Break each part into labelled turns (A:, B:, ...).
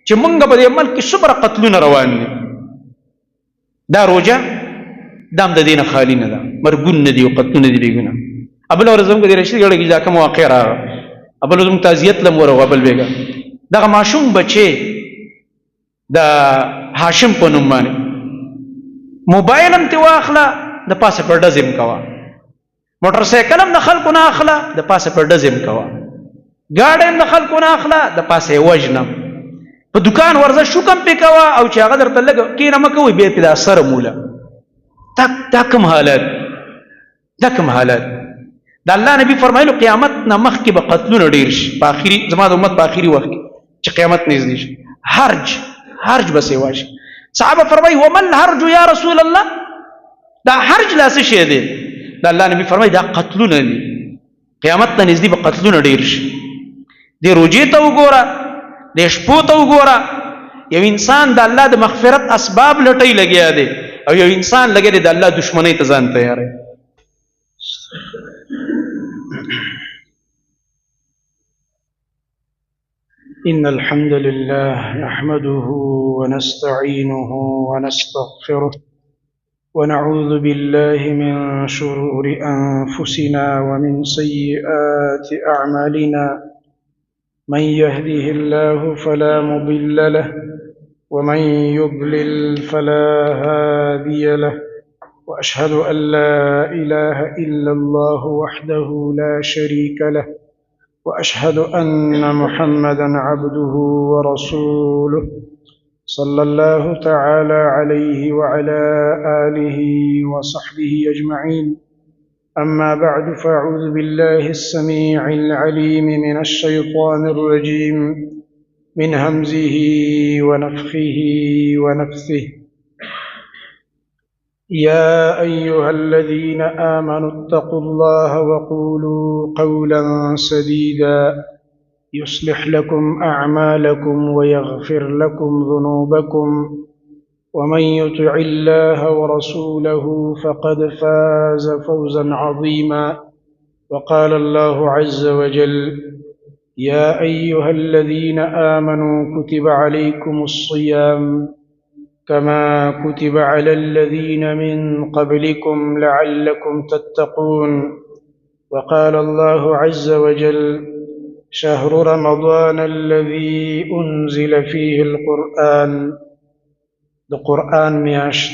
A: چې مونږ په دې ملک کې څومره قتلونه روان دي، دا روژه دام د دینه خالی نه ده، مرګونه دي او قتلونه دي بیګونه. ابل ورځ زموږ د رشید ګړې کې دا کوم واقع راغله، ابل زموږ تعزیت لم ورغه بل بیګا دغه ماشوم بچي د هاشم په نوم باندې موبایل هم تی واخله د پاسه پر ډزم کوا، موټر سایکل هم د خلکو نه اخله د پاسه پر ډزم کوا، ګاډی هم د خلکو نه اخله د پاسه وجنم، په دکان ورځه شو کم پې کوا او چې هغه درته لږ کینه مه کوئ بیا پې دا سره موله. دا کوم حالت، دا کوم حالت. د الله نبي فرمایلو قیامت نه مخکې به قتلونه ډېر شي، په آخري زما د امت په آخري وخت کې چې قیامت نږدې شي، حرج به سیوا شي. صحابه فرمایي ومن حرج یا رسول الله، دا حرج لا څه شی دی؟ د الله نبي فرمایي دا قتلونه دي، قیامت ته نږدې به قتلونه ډېر شي. دې روجې ته وګوره، دې شپو ته وګوره، یو انسان د الله د مغفرت اسباب لټۍ لګیا دی او یو انسان لګیا دی د الله دشمنۍ ته ځان تیاروي. إن الحمد لله نحمده ونستعينه ونستغفره ونعوذ بالله من شرور أنفسنا ومن سيئات أعمالنا، من يهده الله فلا مضل له ومن يضلل فلا هادي له، وأشهد أن لا إله إلا الله وحده لا شريك له، وأشهد أن محمدا عبده ورسوله صلى الله تعالى عليه وعلى آله وصحبه أجمعين. أما بعد، فأعوذ بالله السميع العليم من الشيطان الرجيم من همزه ونفخه ونفثه. يا أيها الذين آمنوا اتقوا الله وقولوا قولا سديدا يصلح لكم أعمالكم ويغفر لكم ذنوبكم، ومن يطع الله ورسوله فقد فاز فوزا عظيما. وقال الله عز وجل يا أيها الذين آمنوا كتب عليكم الصيام كما كتب على الذين من قبلكم لعلكم تتقون. وقال الله عز وجل شهر رمضان الذي أنزل فيه القرآن، د قرآن میاشت،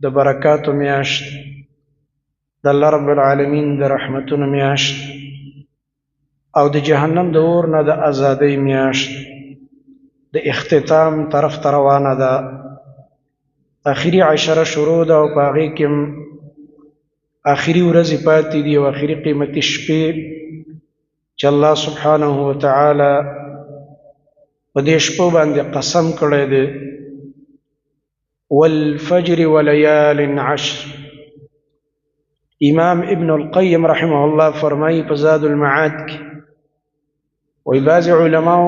A: د برکاتو میاشت، د الله رب العالمین د رحمتونو میاشت او د جهنم د اور نه د ازادۍ میاشت، د اختتام طرف ته روانه ده. آخري عشره شروع ده او په هغې کې آخري ورځې پاتې دي او آخري قیمتي شپې چې الله سبحانه وتعالی په دې شپو باندې قسم کړی دی، والفجر وليال عشر. امام ابن القیم رحمه الله فرمایي په زاد المعاد کې وایي بعضې علماو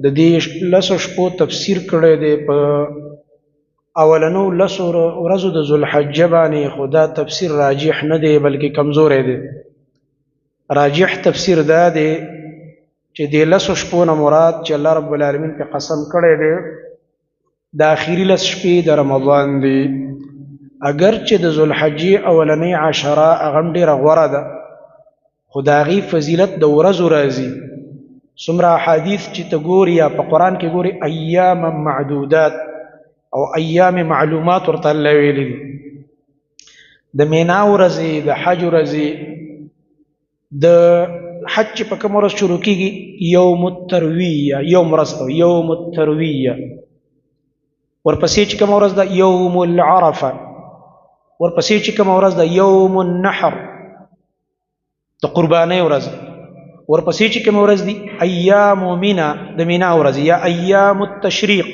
A: د دې لسو شپو تفسیر کړی دی په اولنو لسو ورځو د ذوالحجه باندې، خو دا تفسیر راجح نه دی بلکې کمزوری دی. راجح تفسیر دا دی چې دې لسو شپو نه مراد چې الله رب العالمین په قسم کړی دی د آخري لس شپې د رمضان دی. اگر چې د ذوالحجې اولنۍ عشره هغه هم ډېره غوره ده، خو د هغې فضیلت د ورځو راځي. څومره احادیث چې ته ګوري یا په قرآن کې ګوري ایام معدودات او ایام معلومات ورته الله ویلي دي. د مینا ورځې، د حج ورځې، د حج چې په کوم ورځ شروع کېږي یوم الترویه، یوم ورځ یوم الترویه، ورپسې چې کوم ورځ ده یوم العرفه، ورپسې چې کوم ورځ ده یوم النحر د قربانۍ ورځ، ورپسې چې کوم ورځ دي ایام مینا د مینا ورځ یا ایام التشریق.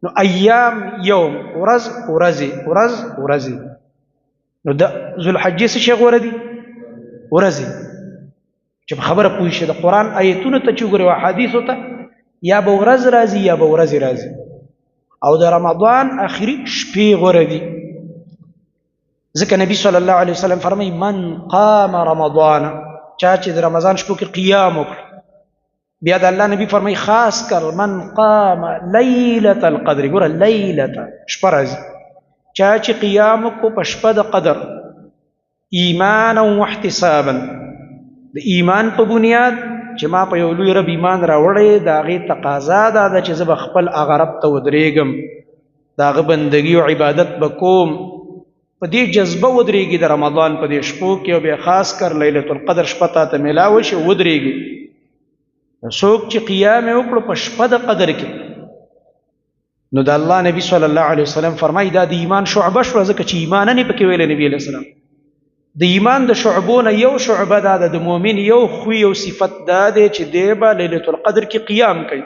A: نو ایام یوم ورځ ورځې ورځ ورځې، نو د ذوالحجې څه شی غوره دي؟ ورځې. چې په خبره پوه شي د قرآن آیتونو ته چې وګورې او احادیثو ته یا به ورځ راځي یا به ورځې راځي. او د رمضان آخري شپې غوره دي، ځکه نبی صلی الله علیه وسلم فرمایي من قام رمضان، چا چې د رمضان شپو کې قیام وکړ بیا د الله نبی فرمای خاص کر من قام لیلة القدر، ګوره لیلة شپه راځي، چا چې قیام کو په شپه د قدر ایمانا واحتسابا، د ایمان په بنیاد چې ما په یو لوی رب ایمان راوړی، د هغې تقاضا دا ده چې زه به خپل هغه رب ته ودرېږم، د هغه بندګي او عبادت به کوم، په دې جذبه ودرېږي د رمضان په دې شپو کې، او بیا خاص کر لیلة القدر شپه تا ته میلاوه شي ودرېږي. څوک چې قیام یې وکړو په شپه د قدر کې، نو د الله نبی صلی الله علیه وسلم فرمایي دا د ایمان شعبه شوه، ځکه چې ایمان نه پکې ویلی نبي علیه السلام. د ایمان د شعبونه یو شعبه دا ده، د مؤمن یو خوی او صفت دا دی چې دی به لیلة القدر کې قیام کوي،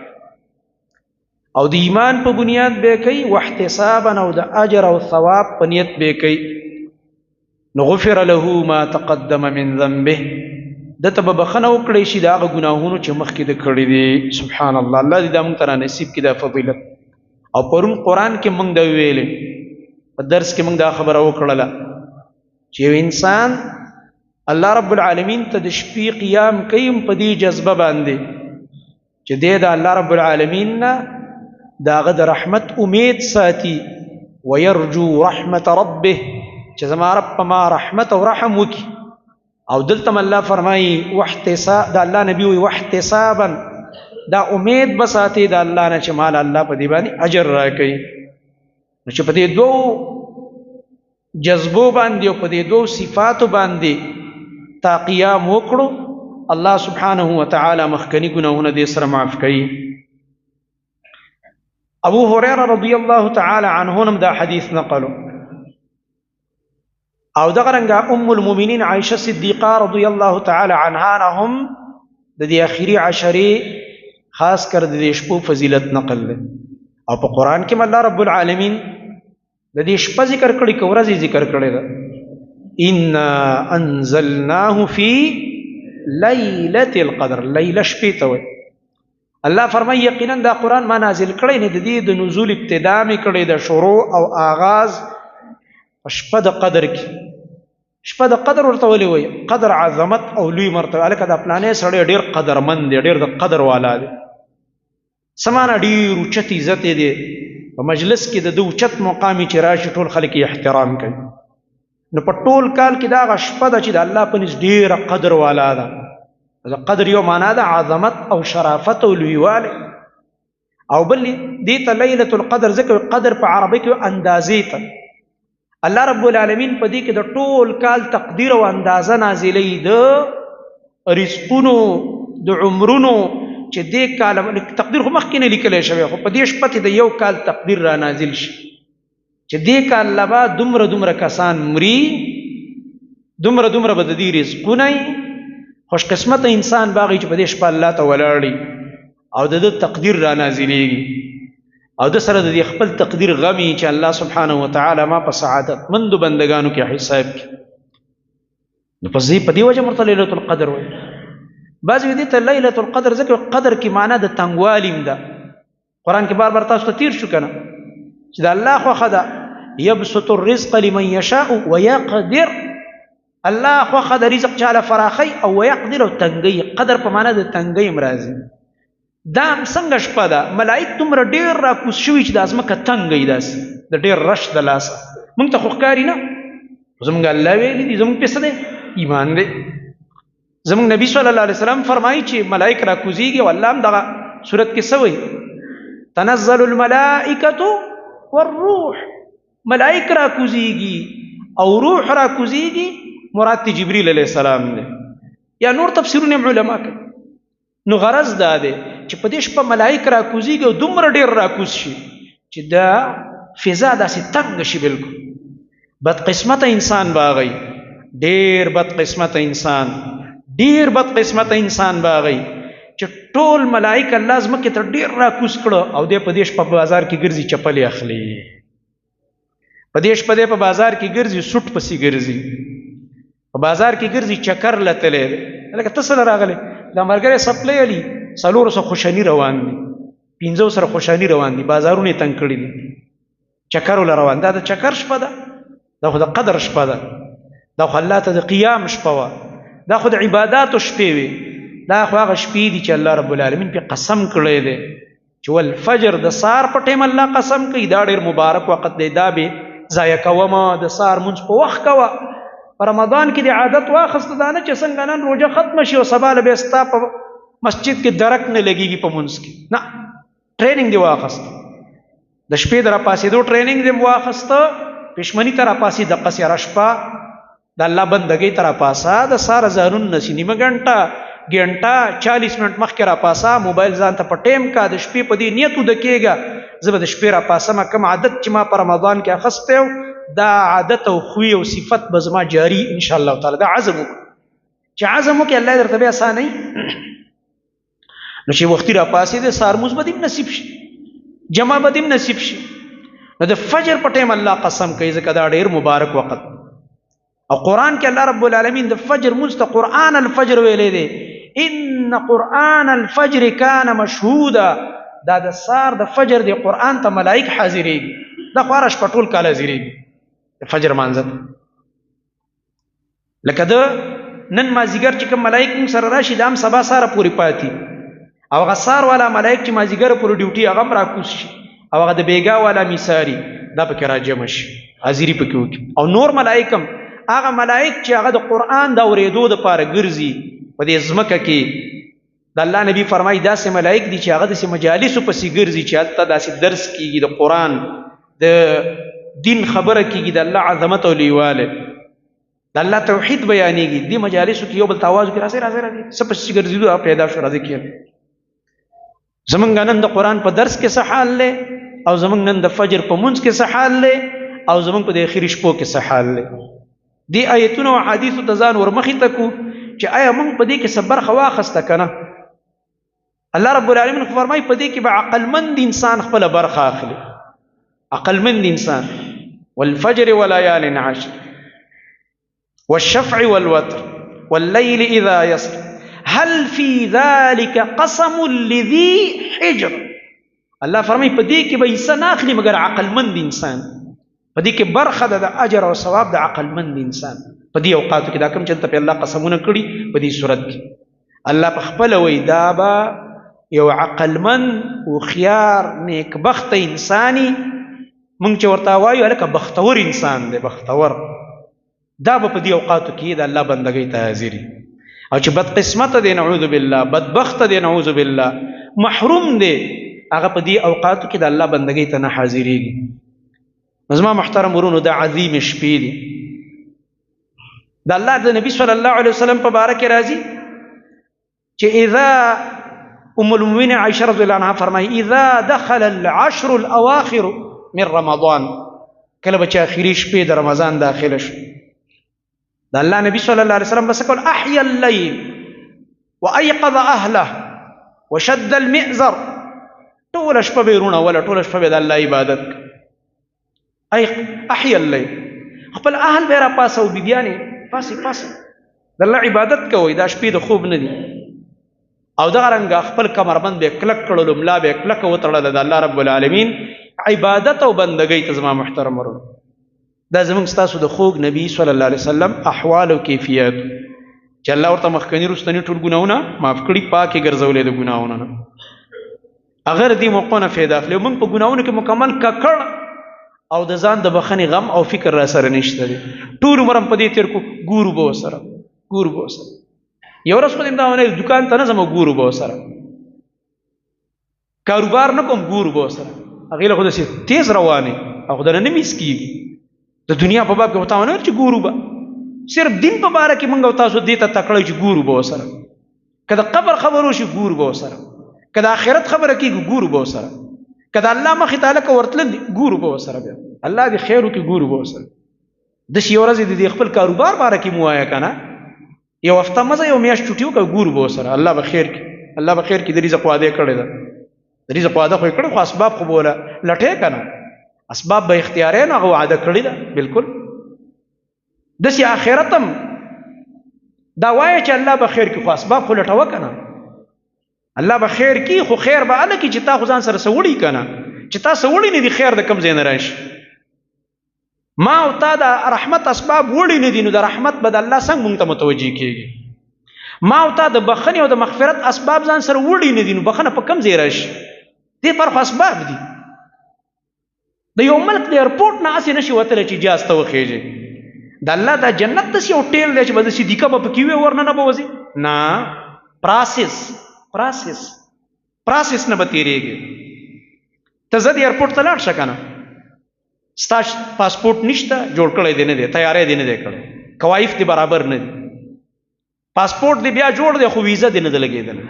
A: او د ایمان په بنیاد به کوي، واحتسابا او د اجر او ثواب په نیت به کوي. نو غفر له ما تقدم من ذنبه، دته به بخنه وکړی شي د هغه ګناهونو چې مخکې د کړي دي. سبحان الله، الله دې دا موږ ته رانصیب کړي دا فضیلت. او پرون قرآن کې موږ دا ویلې، په درس کې موږ دا خبره وکړله چې یو انسان الله رب العالمین ته د شپې قیام کوي په دې جذبه باندې چې دی د الله رب العالمین نه د هغه د رحمت امید ساتي، ويرجو رحمت ربه، چې زما رب په ما رحمت او رحم وکي. او دلته الله فرمایي واحتساب، د الله نبی وي واحتسابا، دا امید بساتي د الله نه چې مال الله په دې باندې اجر راکوي. نو چې په دې دوو جذبو باندې او په دې دوو صفاتو باندې تا قیام وکړو، الله سبحانه وتعالی مخکنی ګناهونه دې سره معاف کوي. ابو هريره رضی الله تعالی عنه هم دا حدیث نقلو، او دغه رنګه ام المؤمنین عائشه صدیقه رضی الله تعالی عنها هم د دې اخیری عشرې خاص کر د دې شپو فضیلت نقل له. او په قرآن کې الله رب العالمین د دې شپه ذکر کړي، که ورځې ذکر کړي ده، انا انزلناه فی لیلة القدر، لیله شپې ته وایي. الله فرمایي یقینا دا قرآن ما نازل کړی نه، د دې د نزول ابتدا مې کړی، د شروع او آغاز په شپه د قدر کې. شپه د قدر ورته ولې وایي؟ قدر عظمت او لوی مرتبه. هلکه دا پلانې سړی ډېر قدرمند دی، ډېر د قدر والا دی، سمانه ډېر اوچت عزت دی، په مجلس کې د ده اوچت مقامي چې راشي ټول خلک یې احترام کوي. نو په ټول کال کې دا هغه شپه ده چې د الله په نزد ډېره قدر والا ده. د قدر یو معنا ده عظمت او شرافت او لویوالی، او بل دې ته لیلة القدر ځکه قدر په عربي کې اندازې ته. الله رب العالمین په دې کې د ټول کال تقدیر او اندازه نازلوي، د رزقونو د عمرونو، چې دې کال تقدیر خو مخکې نه لیکلی شوی، خو په دې شپه کې د یو کال تقدیر را نازل شي چې دې کال لا به دومره دومره کسان مري، دومره دومره به د دې رزقونه وي. خوش قسمته انسان باغی چې په دې شپه الله ته ولاړي او د ده تقدیر را نازلېږي، او د سره د خپل تقدیر غمی چې الله سبحانه وتعالی ما په سعادت مندو بندگانو کې حساب کی. نو په دې وجه مرته لیلة القدر وایي. بعض وی دي ته لیلة القدر ځکه قدر کې معنا د تنګوالیم ده. قرآن کې بار بار تاسو ته تیر شو کنه چې د الله خوښه ده یبسط الرزق لمن یشاء ویقدر، الله خوښه د رزق چاله فراخی او ویقدر او تنګي. قدر په معنا د تنګي مرازي. دا څنګه شپه ده، ملائک دومره ډېر راکوز شوي چې د ځمکه تنګی داسې د ډېر رش د لاسه. موږ ته خو ښکاري نه، زموږ الله ویلي دي، زموږ پسې دی ایمان دی. زموږ نبی صلی الله علیه وسلم فرمایي چې ملائک راکوزیږي، او الله هم دغه صورت کې څه وایي؟ تنزل الملائکة والروح، ملائک راکوزیږي او روح راکوزیږي، مراد جبریل علیه السلام دی، یا نور تفسیرونه علما کوي. نو غرض دا دی چې په دې شپه ملائک راکوزیږي او دومره ډېر راکوز شي چې دا فضا داسې تنګ شي. بالکل بدقسمته انسان باغی، ډېر بدقسمته انسان، ډېر بدقسمته انسان باغی چې ټول ملائک الله ځمکې ته ډېر راکوز کړه، او دی په دې شپه په بازار کې ګرځي چپلې اخلي، په دې شپه دی په بازار کې ګرځي سوټ پسې ګرځي، په بازار کې ګرځي چکر لتلی دی. لکه ته سره راغلی دا ملګری سپلی علي 400 خوشاني روان دي، 500 خوشاني روان دي، بازارونه یې تنګ کړي دي، چکر ول روان. دا د چکر شپه ده، دا خو د قدر شپه ده، دا خو الله ته د قیام شپه وه، دا خو د عباداتو شپې وي. دا خو هغه شپې دي چې الله رب العالمین په قسم کړی دی چې والفجر د سار په ټیم الله قسم کوي دا ډېر مبارک وخت دی دا به ضایع کومه د سار مونځ په وخت کوه په رمضان کې د عادت واخسته دا نه چې څنګه نن روژه ختمه شي او سبا له بیا ستا په مسجد کې درک نه لګېږي په مونځ کې نه ټریننګ دې واخسته د شپې د راپاسېدو ټریننګ دې واخسته پښمني ته راپاسې دقسې هره شپه د الله بندګۍ ته راپاسه د سار ځانون نسي نیمه ګنټه 40 منټ مخکې راپاسه موبایل ځان ته په ټیم کا د شپې په دې نیت ودکېږه زه به د شپې راپاسم کوم عادت چې ما په رمضان کې اخستی و دا عادت او خوی او صفت به زما جاری ان شاء الله تعالی دا عزم وکړه چې عزم وکړي الله درته بیا اسانوي نو چې وختي راپاسې د سار مونځ به دې نصیب شي جمع به دې نصیب شي نو د فجر په ټیم الله قسم کوي ځکه دا ډېر مبارک وخت او قرآن کې الله رب العالمین د فجر مونځ ته قرآن الفجر ویلی دی ان قرآن الفجر کان مشهودا دا د سار د فجر دی قرآن ته ملائک حاضریږي دا خو هره شپه ټول کال حاضریږي د فجر مانځه لکه د نن مازدیګر چې کوم ملائک موږ سره راشي دا هم سبا ساره پورې پاتې او هغه سار والا ملائک چې مازدیګر پورې ډیوټي هغه هم راکوز شي او هغه د بیګا والا میساري دا پکې راجمع شي حاضري پکې وکړي او نور ملائک هم هغه ملائک چې هغه د قرآن د اورېدو دپاره ګرځي په دې ځمکه کې د الله نبی فرمایي داسې ملائک دي چې هغه داسې مجالسو پسې ګرځي چې هلته داسې درس کېږي د قرآن د دین خبره کېږي د الله عظمت او لویوالی د الله توحید بیانېږي دې مجالسو کې یو بل ته آواز وکړي راځئ راځئ راځئ څه پسې ګرځېدو هغه پیدا شو راځئ کښېنئ زمونږ نن د قرآن په درس کې څه حال دی او زمونږ نن د فجر په مونځ کې څه حال دی او زمونږ په د اخري شپو کې څه حال دی دې آیتونو او حدیثو ته ځان ورمخې ته کړو چې آیا موږ په دې کې څه برخه واخسته که نه الله رب العالمین خو فرمایي په دې کې به عقلمند انسان خپله برخه اخلي عقلمند انسان والفجر وليال عشر والشفع والوتر والليل إذا يسر هل في ذلك قسم لذي حجر الله فرمایي په دې کې به حصه نه اخلي مګر عقلمند انسان په دې کې برخه ده د اجر او ثواب د عقلمند انسان په دې اوقاتو کې دا کوم چې په الله قسمونه کړي په دې صورت کې الله په خپل وی دا به یو عقلمند هوښیار نیکبخته انساني موږ چې ورته وایو هلکه بختور انسان دی بختور دا به په دې اوقاتو کې د الله بندګۍ ته حاضري او چې بدقسمته دی نعوذ بالله بدبخته دی نعوذ بالله محروم دی هغه په دې اوقاتو کې د الله بندګۍ ته نه حاضرېږي زما محترم ورونو دا عظیم شپې دي د الله د نبی صلی الله علیه وسلم په باره کې راځي چې اذا ام المؤمنین عائشه رضی الله عنها فرمایي اذا دخل العشر الاواخر من رمضان کله به چې اخري شپې د رمضان داخله شو د الله نبی صلی الله علیه وسلم بس کول احیا الليل وايقظ اهله وشد المئزر ټول شپه به رونه ولا ټول شپه به د الله عبادت احیا الليل خپل اهل به را پاسه او بیبیانې پاسې د الله عبادت کوي دا شپې د خوب نه دي او دغه رنګه خپل کمربند به کلک کړلو ملا به کلکه وتړله د الله رب العالمین عبادت او بندګۍ ته زما محترم ورونو دا زموږ ستاسو د خوږ نبی صلی الله علیه وسلم احوال او کیفیت چې الله ورته مخکني رستني ټول ګناونه معاف کړي پاکې ګرځولې د ګناونو نه اگر دې موقع نه فایده اخلي موږ په ګناونو کې مکمل ککړ او د ځان د بخښنې غم او فکر را سره نشته دی ټول عمر هم په دې تېر کړو ګورو به ورسره یو ورځ خو دې دا ونه دکان ته نه ځم ګورو به ورسره کاروبار نه کوم ګورو به ورسره هغې له خو داسې تیز روانې او خو دنه نه میس کېږي د دنیا په باب کې ورته ونه چې ګورو به صرف دین په باره کې موږ او تاسو دې ته تکړه چې ګورو به ورسره که د قبر خبر وشي ګورو به ورسره که د آخرت خبره کېږي ګورو به ورسره که د الله مخې ته هلکه ورتلل دي ګورو به ورسره بیا الله دې خیر وکړي ګورو به ورسره داسې یو ورځ د خپل کاروبار باره کې مو وایه که نه یو هفته مزه یو میاشت چوټي وکړه ګورو به ورسره الله به خیر کړي الله به خیر کړي د رزق وعده یې کړې ده د رزق وعده خو یې کړې خو اسباب خو به وله لټې که نه اسباب به اختیارې نو هغه وعده کړې ده بالکل داسې آخرت هم دا وایه چې الله به خیر کړي خو اسباب خو لټوه که نه الله به خیر کړي خو خیر به هله کړي چې تا خو ځان سره څه وړي که نه چې تا څه وړي نه دي خیر د کوم ځای نه راشي ما او تا د رحمت اسباب وړي نه دي نو د رحمت به د الله څنګه موږ ته متوجه کېږي ما او تا د بخښنې او د مغفرت اسباب ځان سره وړي نه دي، نو بخښنه په کم ځای راشي؟ دې پر خو اسباب دي. د یو ملک د ایرپورټ نه هسې نشي وتلی چې جاز ته وخېږي. د الله دا جنت داسې یو ټیل دی چې به د صدیقه به پکې وي ورننه به وځي؟ نه، پراسس نه به تېرېږي. ته زه د ایرپورټ ته لاړ شه که نه، ستا پاسپورټ نشته، جوړ کړی دی نه دی، تیاری دی نه دی کړی، کوایف دی برابر نه دي، پاسپورټ دی بیا جوړ دی خو ویزه دی نه ده لګېدلی،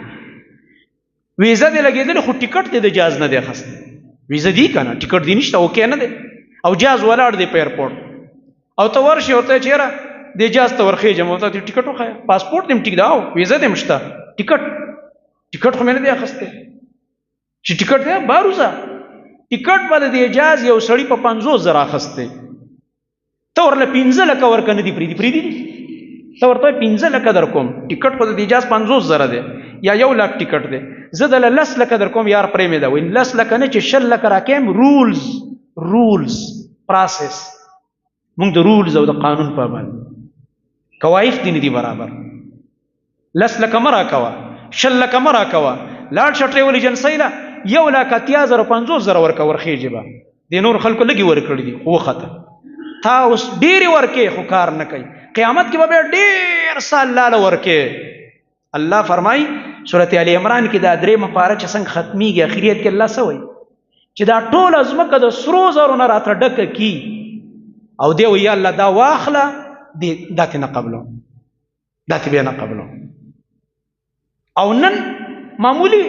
A: ویزه دی لګېدلی خو ټیکټ دی د جاز نه دی اخیستی. ویزه دی که نه، ټیکټ دی نشته، اوکې نه دی، او جاز ولاړ دی په ایرپورټ، او ته ورشې ورته چې یاره دې جاز ته ورخېږم، ورته ټیکټ وښیه، پاسپورټ دې هم ټیک ده او ویزه دې هم شته، ټیکټ خو مې نه دی اخیستی چې ټیکټ دی بهر وځه. ټیکټ به د دې جاز یو سړي په 50,000 اخیستی، ته ورله 15 لکه ورکه نه دي پرېږدي دي، ته ورته 15 لکه در کوم، ټیکټ خو د دې جاز 50,000 دی یا 1 لک ټیکټ دی، زه دله 10 لکه در کوم یار پرې مې ده، وایي 10 لکه نه چې 20 لکه راکیم. رولز پراسس، موږ د رولز او د قانون پابند، کوایف دي نه دي برابر. 10 لکه مه راکوه، 20 لکه مه راکوه، لاړ شه ټریول ایجنسۍ له 1,80,000 ورکه ورخېږي به، دې نور خلکو لږې ورکړي دي خو وخته، تا اوس ډېرې ورکې خو کار نه کوي، قیامت کې به بیا ډېر سال لاله ورکې. الله فرمایي سورت آل عمران کې دا 3 پاره چې څنګه ختمیږي، اخریت کې الله څه وایي چې دا ټوله ځمکه د سرو زرو نه راته ډکه کي، او دی وایي یا الله دا واخله، دا تې نه قبلو، دا تې بیا نه قبلو. او نن معمولی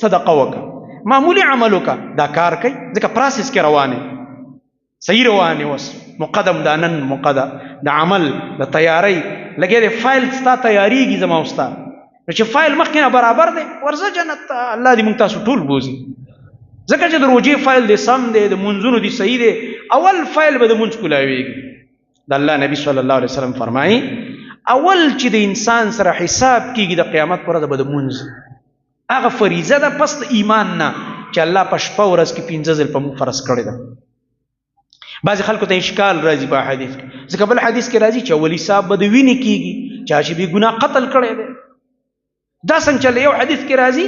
A: صدقه وکړه، معمولی عمل وکړه، دا کار کوي ځکه پراسس کې روانې صحیح روانې، اوس مقدم دا نن مقدم د عمل د تیاری لګې دی، فایل ستا تیاریږي زما او ستا، نو چې فایل مخکې نه برابر دی ورځه جنت ته، الله دې موږ تاسو ټول بوځي. ځکه چې د روژې فایل دی سم دی، د منځونو دی صحیح دی، اول فایل به د منځ کولاویږي. د الله نبی صلی الله علیه وسلم فرمایي اول چې د انسان سره حساب کیږي د قیامت پر ورځ به د منځ هغه فریضه ده پس د ایمان نه چې الله په شپه ورځ کې 15 ځل په موږ فرض کړی ده. بعضې خلکو ته اشکال راځي په حدیث کې، ځکه بل حدیث کې راځي چې اول حساب به د وینې کیږي، چا چې بې ګناه قتل کړی دی، دا څنګه چله؟ یو حدیث کې راځي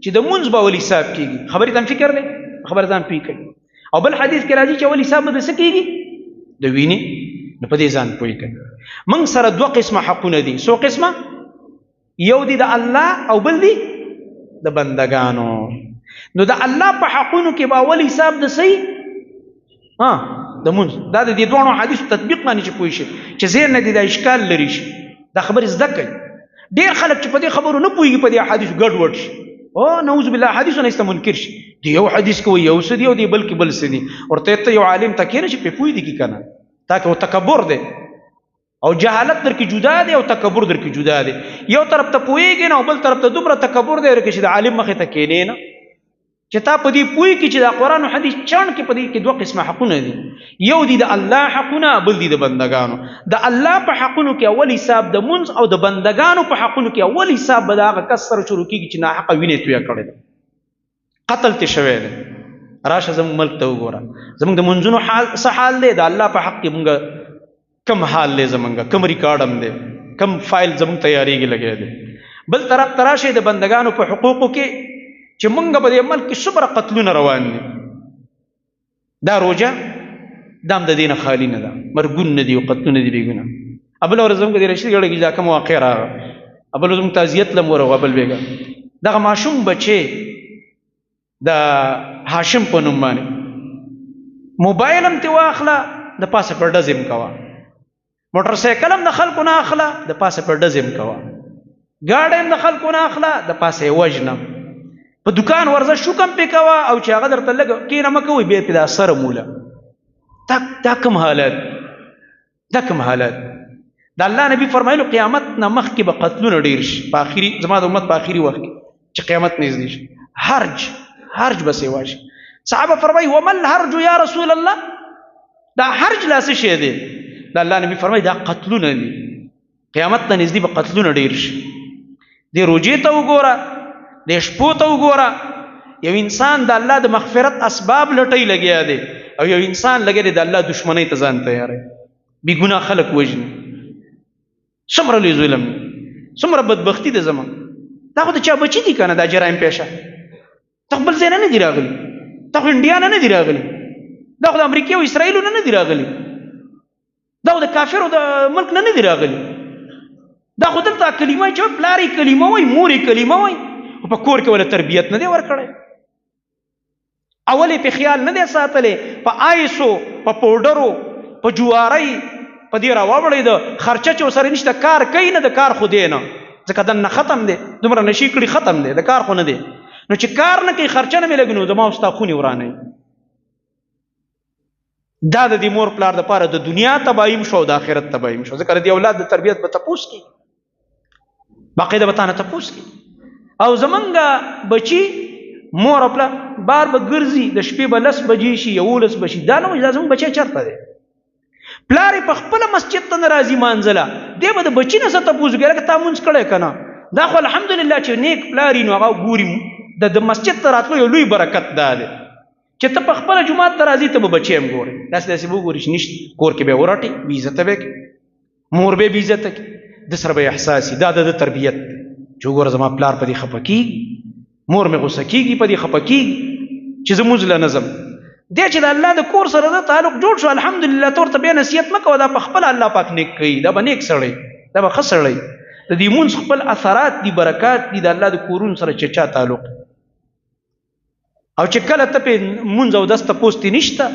A: چې د منځ به اول حساب کیږي، خبرې ته فکر دی، خبره ځان پوه کوي، او بل حدیث کې راځي چې اول حساب به د څه کیږي؟ د وینې. نو په دې ځان پوه کوي. موږ سره 2 قسمه حقونه دي. څو قسمه؟ یو دی د الله او بل دی د بندگانو. نو د الله په حقونو کې به اول حساب د صحیح د منځ، دا د دې دوه حدیث تطبیق باندې چې پوه شي چې زیر نه دي د اشکال لري شي، دا خبرې زده کوي. ډېر خلک چې په دې خبرو نه پوهېږي، په دې حدیث ګډوډ شي، او نعوذ بالله حدیثونه ایسته منکر شي، دی یو حدیث کوي یو څه دی او دی بلکې بل څه دي، ورته ته یو عالم ته کښېنه چې پې پوه دي که نه، تا کې تکبر دی او جهالت در کې جدا دی او تکبر در کې جدا دی. یو طرف ته پوهېږي نه او بل طرف ته دومره تکبر دی چې د عالم مخې ته کښېنې نه، چې تا په دې پوهې کې چې دا قرآن او حدیث چڼ کې په دې کې 2 قسمه حقونه دي. یو دی د الله حقونه، بل دی د بندگانو. د الله په حقونو کې اول حساب د منځ، او د بندگانو په حقونو کې اول حساب به د هغه کس سره شروع کېږي چې ناحقه وینې تویه کړې ده، قتل ترې شوی دی. راشه زموږ ملک ته وګوره، زموږ د منځونو حال څه حال دی، د الله په حق کې مونږ کم حال دی، زمونږ کم ریکارډ هم دی، کم فایل زمونږ تیاریږي لګی دی. بل طرف ته راشئ د بندگانو په حقوقو کې چې مونږ په دې ملک کې څومره قتلونه روان دي، دا روژه دا هم د دې نه خالي نه ده، مرګون نه دي او قتلونه دي بېګونه. بله ورځ زموږ د رشید ګړه کې دا کوم واقع راغله، بله ورځ زموږ تعزیت له هم ورغله بل بېګا، دغه ماشوم بچی د هاشم په نوم باندې موبایل هم ترې واخله، د پاسه پر ډز هم کوه، موټر سایکل هم د خلکو نه اخله، د پاسه پر ډز هم کوه، ګاډی هم د خلکو نه اخله، د پاسه یې وژنه، په دکان ورځه شوکم پې کوه، او چې هغه درته لږ کېنه مه کوئ بیا پې دا سره موله. دا کوم حالت، دا کوم حالت؟ د الله نبي فرمایلو قیامت نه مخکې به قتلونه ډېر شي، په آخري زما د امت په آخري وخت کې چې قیامت نږدې شي، حرج به سیوا شي. صحابه فرمایي وما الحرج یا رسول الله، دا حرج لا څه شی دی؟ د الله نبي فرمایي دا قتلونه دي، قیامت ته نږدې به قتلونه ډېر شي. دې روژې ته وګوره، دې شپو ته وګوره، یو انسان د الله د مغفرت اسباب لټۍ لګیا دی، او یو انسان لګیا دی د الله دشمنۍ ته ځان تیاروي، بې ګناه خلک وژني. څومره لوی ظلم! څومره بدبختي ده زمون. دا خو د چا بچي دي که نه دا جرایم پیشه؟ دا خو بل ځای نه دي راغلي، دا خو انډیا نه دي راغلي، دا خو د امریکې او اسرائیلو نه دي راغلي، دا خو د کافرو د ملک نه دي راغلي. دا خو دلته کلمه چې پلار یې کلمه وایي، مور یې کلمه وایي، خو په کور کې ولا تربیت نه دی ورکړی، اول یې په خیال نه دی ساتلی، په آیسو په پوډرو په جوارۍ په دې راواوړېده، خرچه چې ورسره نشته، کار کوي نه، د کار خو دی نه، ځکه دننه ختم دی، دومره نشي کړي ختم دی، د کار خو نه دی. نو چې کار نه کوي خرچه نه مې لګي نو زما او ستا خونې ورانوي. دا د دې مور پلار دپاره د دنیا تباهیم شو او د آخرت تباهیم شو، ځکه د دې اولاد د تربیت به تپوس کوي، باقاعده به تا نه تپوس کوي. او زمونږ بچي مور او پلار بار به ګرځي، د شپې به 10 بجې شي 11 به شي، دا نه وایي دا زموږ بچی چېرته دی. پلار یې په خپله مسجد ته نه راځي مانځله، دی به د بچي نه څه تپوس کوي، لکه تا مونځ کړی که نه؟ دا خو الحمدلله چې نیک پلار وي نو هغه ګوري، د مسجد ته راتلو یو لوی برکت دا دی چې ته په خپله جومات ته راځي، ته به بچی هم ګورې، داسې داسې به وګورې چې نشته، کور کې به یې ورټي، بې عزته به یې کړي، مور به یې بې عزته کړي، د سره به یې احساس وي. دا د تربیت دی چې وګوره زما پلار په دې خفه کېږي، مور مې غوسه کېږي، په دې خفه کېږي چې زه مونځ له نه ځم. دی چې د الله د کور سره د تعلق جوړ شو الحمدلله، ته ورته بیا نصیحت مه کوه، دا په خپله الله پاک نیک کوي، دا به نیک سړی، دا به ښه سړی. د دې مونځ خپل اثرات دي، برکات دي د الله د کورونو سره چې چا تعلق. او چې کله ته پې مونځ او دس تپوس دې نشته،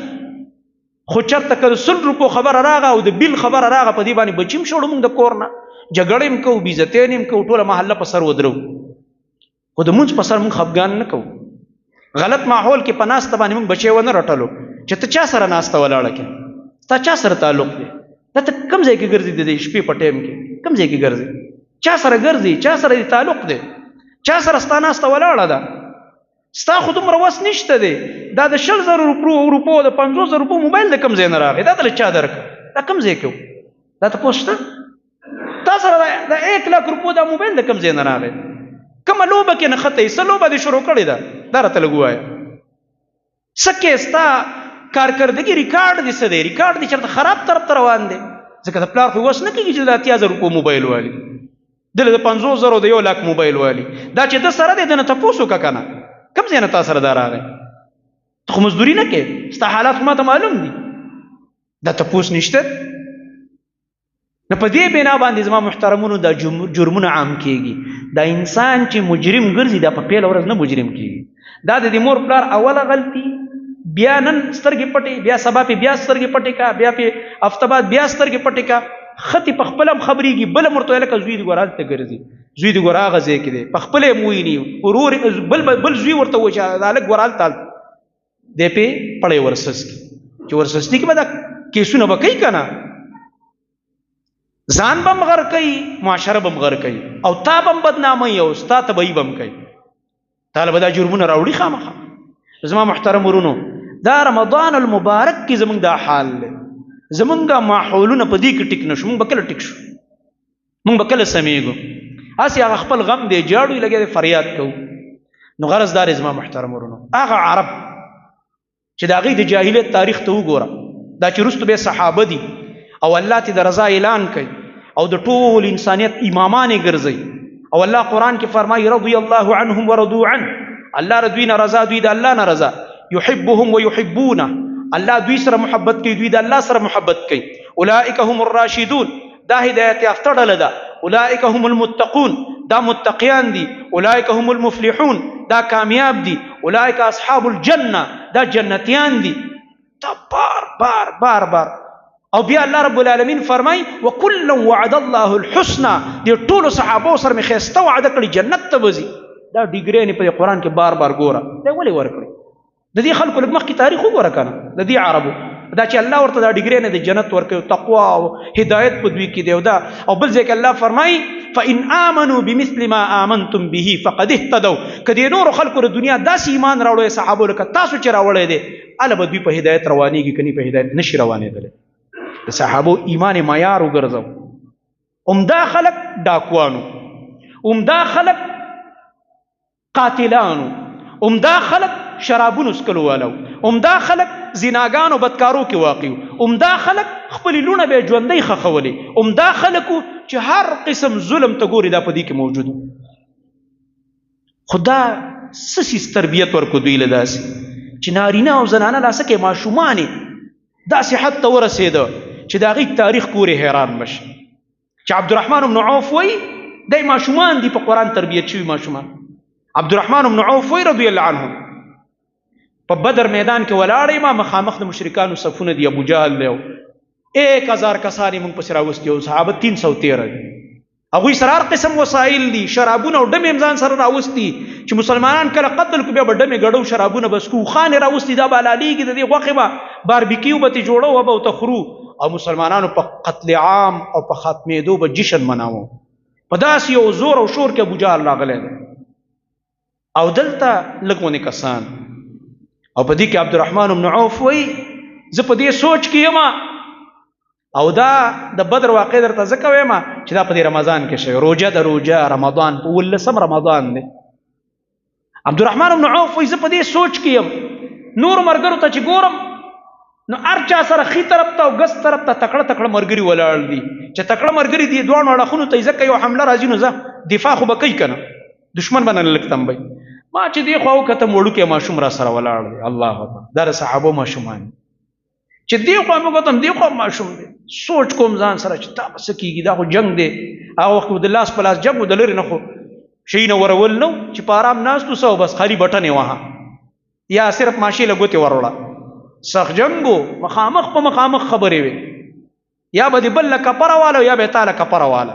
A: خو چېرته که د 100 روپو خبره راغه او د بیل خبره راغه، په دې باندې بچي هم شوړو مونږ د کور نه، جګړې هم کوو، بې عزتۍ هم کوو، ټوله محله په سر ودرو، خو د مونځ په سر مونږ خفګان نه کوو. غلط ماحول کې په ناسته باندې مونږ بچی ونه رټلو چې ته چا سره ناسته ولاړه کې، ستا چا سره تعلق دی، دا ته کوم ځای کې ګرځي، د شپې په ټایم کې کوم ځای کې ګرځي، چا سره ګرځي، چا سره دې تعلق دی، چا سره ستا ناسته ولاړه ده. ستا خو دومره وس نشته دی، دا د 100,000 روپو د 50,000 روپو موبایل د کوم ځای نه راغی، دا دله چا درکړه، دا کوم ځای کې و، دا تپوس شته؟ تا سره د 1,00,000 روپو دا موبایل د کوم ځای نه راغی؟ کومه لوبه کې نښتی، څه لوبه دې شروع کړې ده، دا راته لږ ووایه. څه کې ستا کارکردګي ریکارډ دې څه دی، ریکارډ دې چېرته خراب طرف ته روان دی، ځکه د پلار خو وس نه کېږي چې د 80,000 روپو موبایل والي، دله د 50,000 د 1,00,000 موبایل والي، دا چې ده سره دی د نه تپوس وکړه که نه، کوم ځای نه تا سره دا راغی؟ ته خو مزدوري نه کوې، ستا حالات خو ما ته معلوم دي، دا تپوس نشته. نو په دې بنا باندې زما محترمونو دا جرمونه عام کېږي. دا انسان چې مجرم ګرځي دا په پیله ورځ نه مجرم کېږي، دا د دې مور پلار اوله غلطي، بیا نن سترګې پټې، بیا سبا پې بیا سترګې پټې کا، بیا پې هفته بعد بیا سترګې پټې کا، خطې په خپله هم خبرېږي، بله هم ورته ویل لکه زوی دې ګوره هلته ګرځي، زوی دې ګوره هغه ځای کې دی، په خپله یې هم وویني، ورور بل زوی ورته وایي چې دا هلک ګوره هلته دی پې پړی ورسس کړي، چې ورسسني کې به دا کیسونه به کوي که نه، ځان به هم غر کوي، معاشره به هم غر کوي، او تا به هم بدناموي او ستا تبعي به هم کوي، تاله به دا جرمونه راوړي خامخا. زما محترم ورونو، دا رمضان المبارک کې زمونږ دا حال دی، زمونږ ماحولونه په دې کې ټیک نه شو، مونږ به کله ټیک شو، مونږ به کله سمیږو، هسې هغه خپل غم دی جاړو لګیا دی فریاد کوو. نو غرض دا دی زما محترم ورونو، هغه عرب چې د هغوی د جاهلیت تاریخ ته وګوره، دا چې وروسته بیا صحابه دي او الله ته د رضا اعلان کوي او د ټول انسانیت امامان یې ګرځوي، او الله قرآن کې فرمایي رضی الله عنهم ورضوا عنه، الله ر دوی نه رضا، دوی د الله نه رضا، یحبهم ویحبونه، الله دوی سره محبت کوي، دوی د الله سره محبت کوي. اولئک هم الراشدون، دا هدایت یافته ډله ده. اولئک هم المتقون، دا متقیان دي. اولئک هم المفلحون، دا کامیاب دي. اولئک اصحاب الجنه، دا جنتیان دي. دا بار بار بار بار او بیا الله رب العالمین فرمای وکلا وعد الله الحسنى، دې ټولو صحابو سره مې ښایسته وعده کړي جنت ته وځي. دا ډیګرې په قرآن کې بار بار ګوره، دا ولې ورکړي؟ د دې خلکو لږ مخکې تاریخ وګوره که نه، د دې عربو دا چې الله ورته دا ډیګرې نه د جنت ورکوي، تقوا او هدایت په دوی کې دی. او دا او بل ځای کې الله فرمایي فإن آمنوا بمثل ما آمنتم به فقد اهتدوا، که دې نورو خلکو د دنیا داسې ایمان راوړی صحابو لکه تاسو چې راوړی دی، هله به دوی په هدایت روانېږي، که نه په هدایت نشي روانېدلی. د صحابو ایمان معیار وګرځو. عمده خلک ډاکوانو، عمده خلک قاتلانو، عمده خلک شرابونو څکلو والا وو، عمده خلک زناګانو بدکارو کې واقع وو، عمده خلک خپلې لوڼه به یې ژوندۍ ښخولې، عمده خلک وو چې هر قسم ظلم ته ګوري دا په دې کې موجود وو. خو دا څه سیس تربیت ورکو دوی له داسې چې نارینه او زنانه لا څه کوي ماشومانې داسې حد ته ورسېده چې د هغې تاریخ ګورې حیران بشي چې عبدالرحمن بن عوف وایي دی ماشومان دي په قرآن تربیت شوي ماشومان. عبدالرحمن بن عوف وایي رضی الله عنه په بدر میدان کې ولاړ یم، مخامخ د مشرکانو صفونه دي، ابو جهل دی 1000 کسان یې موږ پسې راوستي او صحابه 313 دي، هغوی سره هر قسم وسایل دي، شرابونه او ډمې ځان سره راوستي چې مسلمانان کله قتل کو بیا به ډمې ګډو شرابونه بس کو، خانې راوستي دا به حلالېږي، د دې غوښې به باربیکیو به ترې جوړو او به ورته خورو، او مسلمانانو په قتل عام او په ختمېدو به جشن مناوه. په داسې یو زور او شور کې ابو جهل راغلی دی او دلته لږ غونې کسان، او په دې کې عبدالرحمن بن عوف وایي زه په دې سوچ کې یم او دا د بدر واقع درته ځکه وایم چې دا په دې رمضان کې شوی، روژه د روژه رمضان په 19 رمضان دی. عبدالرحمن بن عوف وایي زه په دې سوچ کې یم، نورو ملګرو ته چې ګورم نو هر چا سره ښي طرف ته او ګس طرف ته تکړه تکړه ملګري ولاړ دي، چې تکړه ملګري دي دواړو اړخونو ته ځکه یو حمله راځي نو زه دفاع خو به کوي که نه، دشمن به نه لږ تنبی. ما چې دې خوا وکتم وړوکی ماشوم را سره ولاړ دی، الله اکبر، دا د صحابو ماشومان چې دې خوا مې وکتم دې خوا ماشوم دی، سوچ کوم ځان سره چې دا به څه کېږي، دا خو جنګ دی، هغه وخت د لاس په لاس جنګ و، د لرې نه خو شي نه ورول نه چې په آرام ناست و څه بس خالي بټن یې وهه یا صرف ماشې له ګوتې وروړه، سخت جنګ و، مخامخ په مخامخ خبرې وې، یا به دې بل له کپره واله یا به یې تا له کپره واله.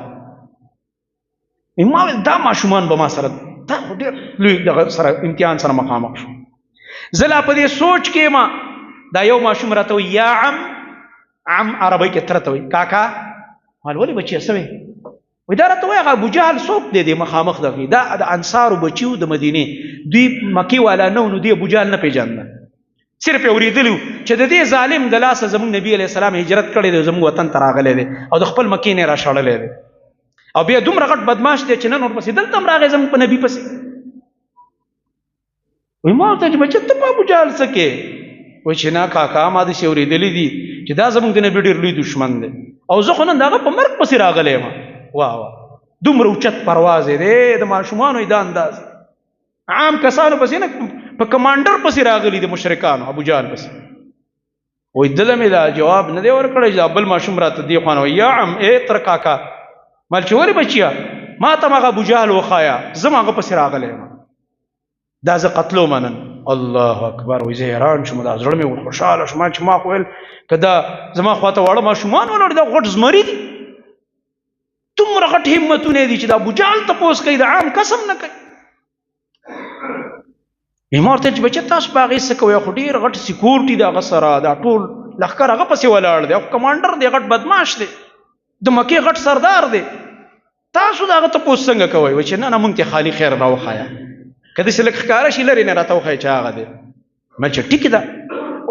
A: ما ویل دا ماشومان به ما سره دا خو ډېر لوی دغه سره امتحان سره مخامخ شو. زه لا په دې سوچ کې یم، دا یو ماشوم راته وایي یا عم عربۍ کې تره ته وایي کاکا، مال ولې بچیه څه وایي؟ وایي دا راته وایي هغه ابو جهل څوک دی، د مخامخ دغې دا د انصارو بچي وو د مدینې، دوی مکې والا نه وو نو دوی ابو جهل نه پېژانده، صرف یې اورېدلي وو چې د دې ظالم د لاسه زموږ نبي علیه السلام هجرت کړی دی، زموږ وطن ته راغلی دی او د خپل مکې نه یې راشړلی دی، او بیا دومره غټ بدماش دی چې نن ورپسې دلته هم راغی زموږ په نبي پسې. وایي ما ورته چې بچه ته په ابو جهل څه کې؟ وایي چې نه کاکا ما داسې اورېدلي دي چې دا زموږ د نبي ډېر لوی دشمن دی او زه خو نن د هغه په مرګ پسې راغلی یم. واه واه دومره اوچت پرواز یې دی د ماشومانو یې دا انداز، عام کسانو پسې نه په کمانډر پسې راغلي د مشرکانو ابو جهل پسې. وایي دله مې دا جواب نه دی ورکړی چې دا بل ماشوم راته دې خوا نه وایي یا عم تر کاکا، مال چې ولې بچیه ما ته هغه ابو جهل وښایه، زه هغه پسې راغلی یم، دا زه قتلو منن. الله اکبر. وایي زه حیران شوم، دا زړه مې خوشحاله شوم چې ما خو ویل که دا زما خواته واړه ماشومان ولاړ دا غټ زمري دي، دومره غټ همتونه دي چې دا ابو جهل تپوس کوي، د عام قسم نه کوي. ما ورته چې بچه تاسو په هغې څه کوئ؟ خو ډېر غټ سیکورټي د هغه سره، دا ټول لښکر هغه پسې ولاړ دی، او کمانډر دی، غټ بدماش دی، د مکې غټ سردار دی، تاسو د هغه تپوس څنګه کوئ؟ وایي چې نه نه موږ ته خالي خیر راوښایه، که داسې لږ ښکاره شي لرې نه راته وښایه چې هغه دی. ما چې ټیکې ده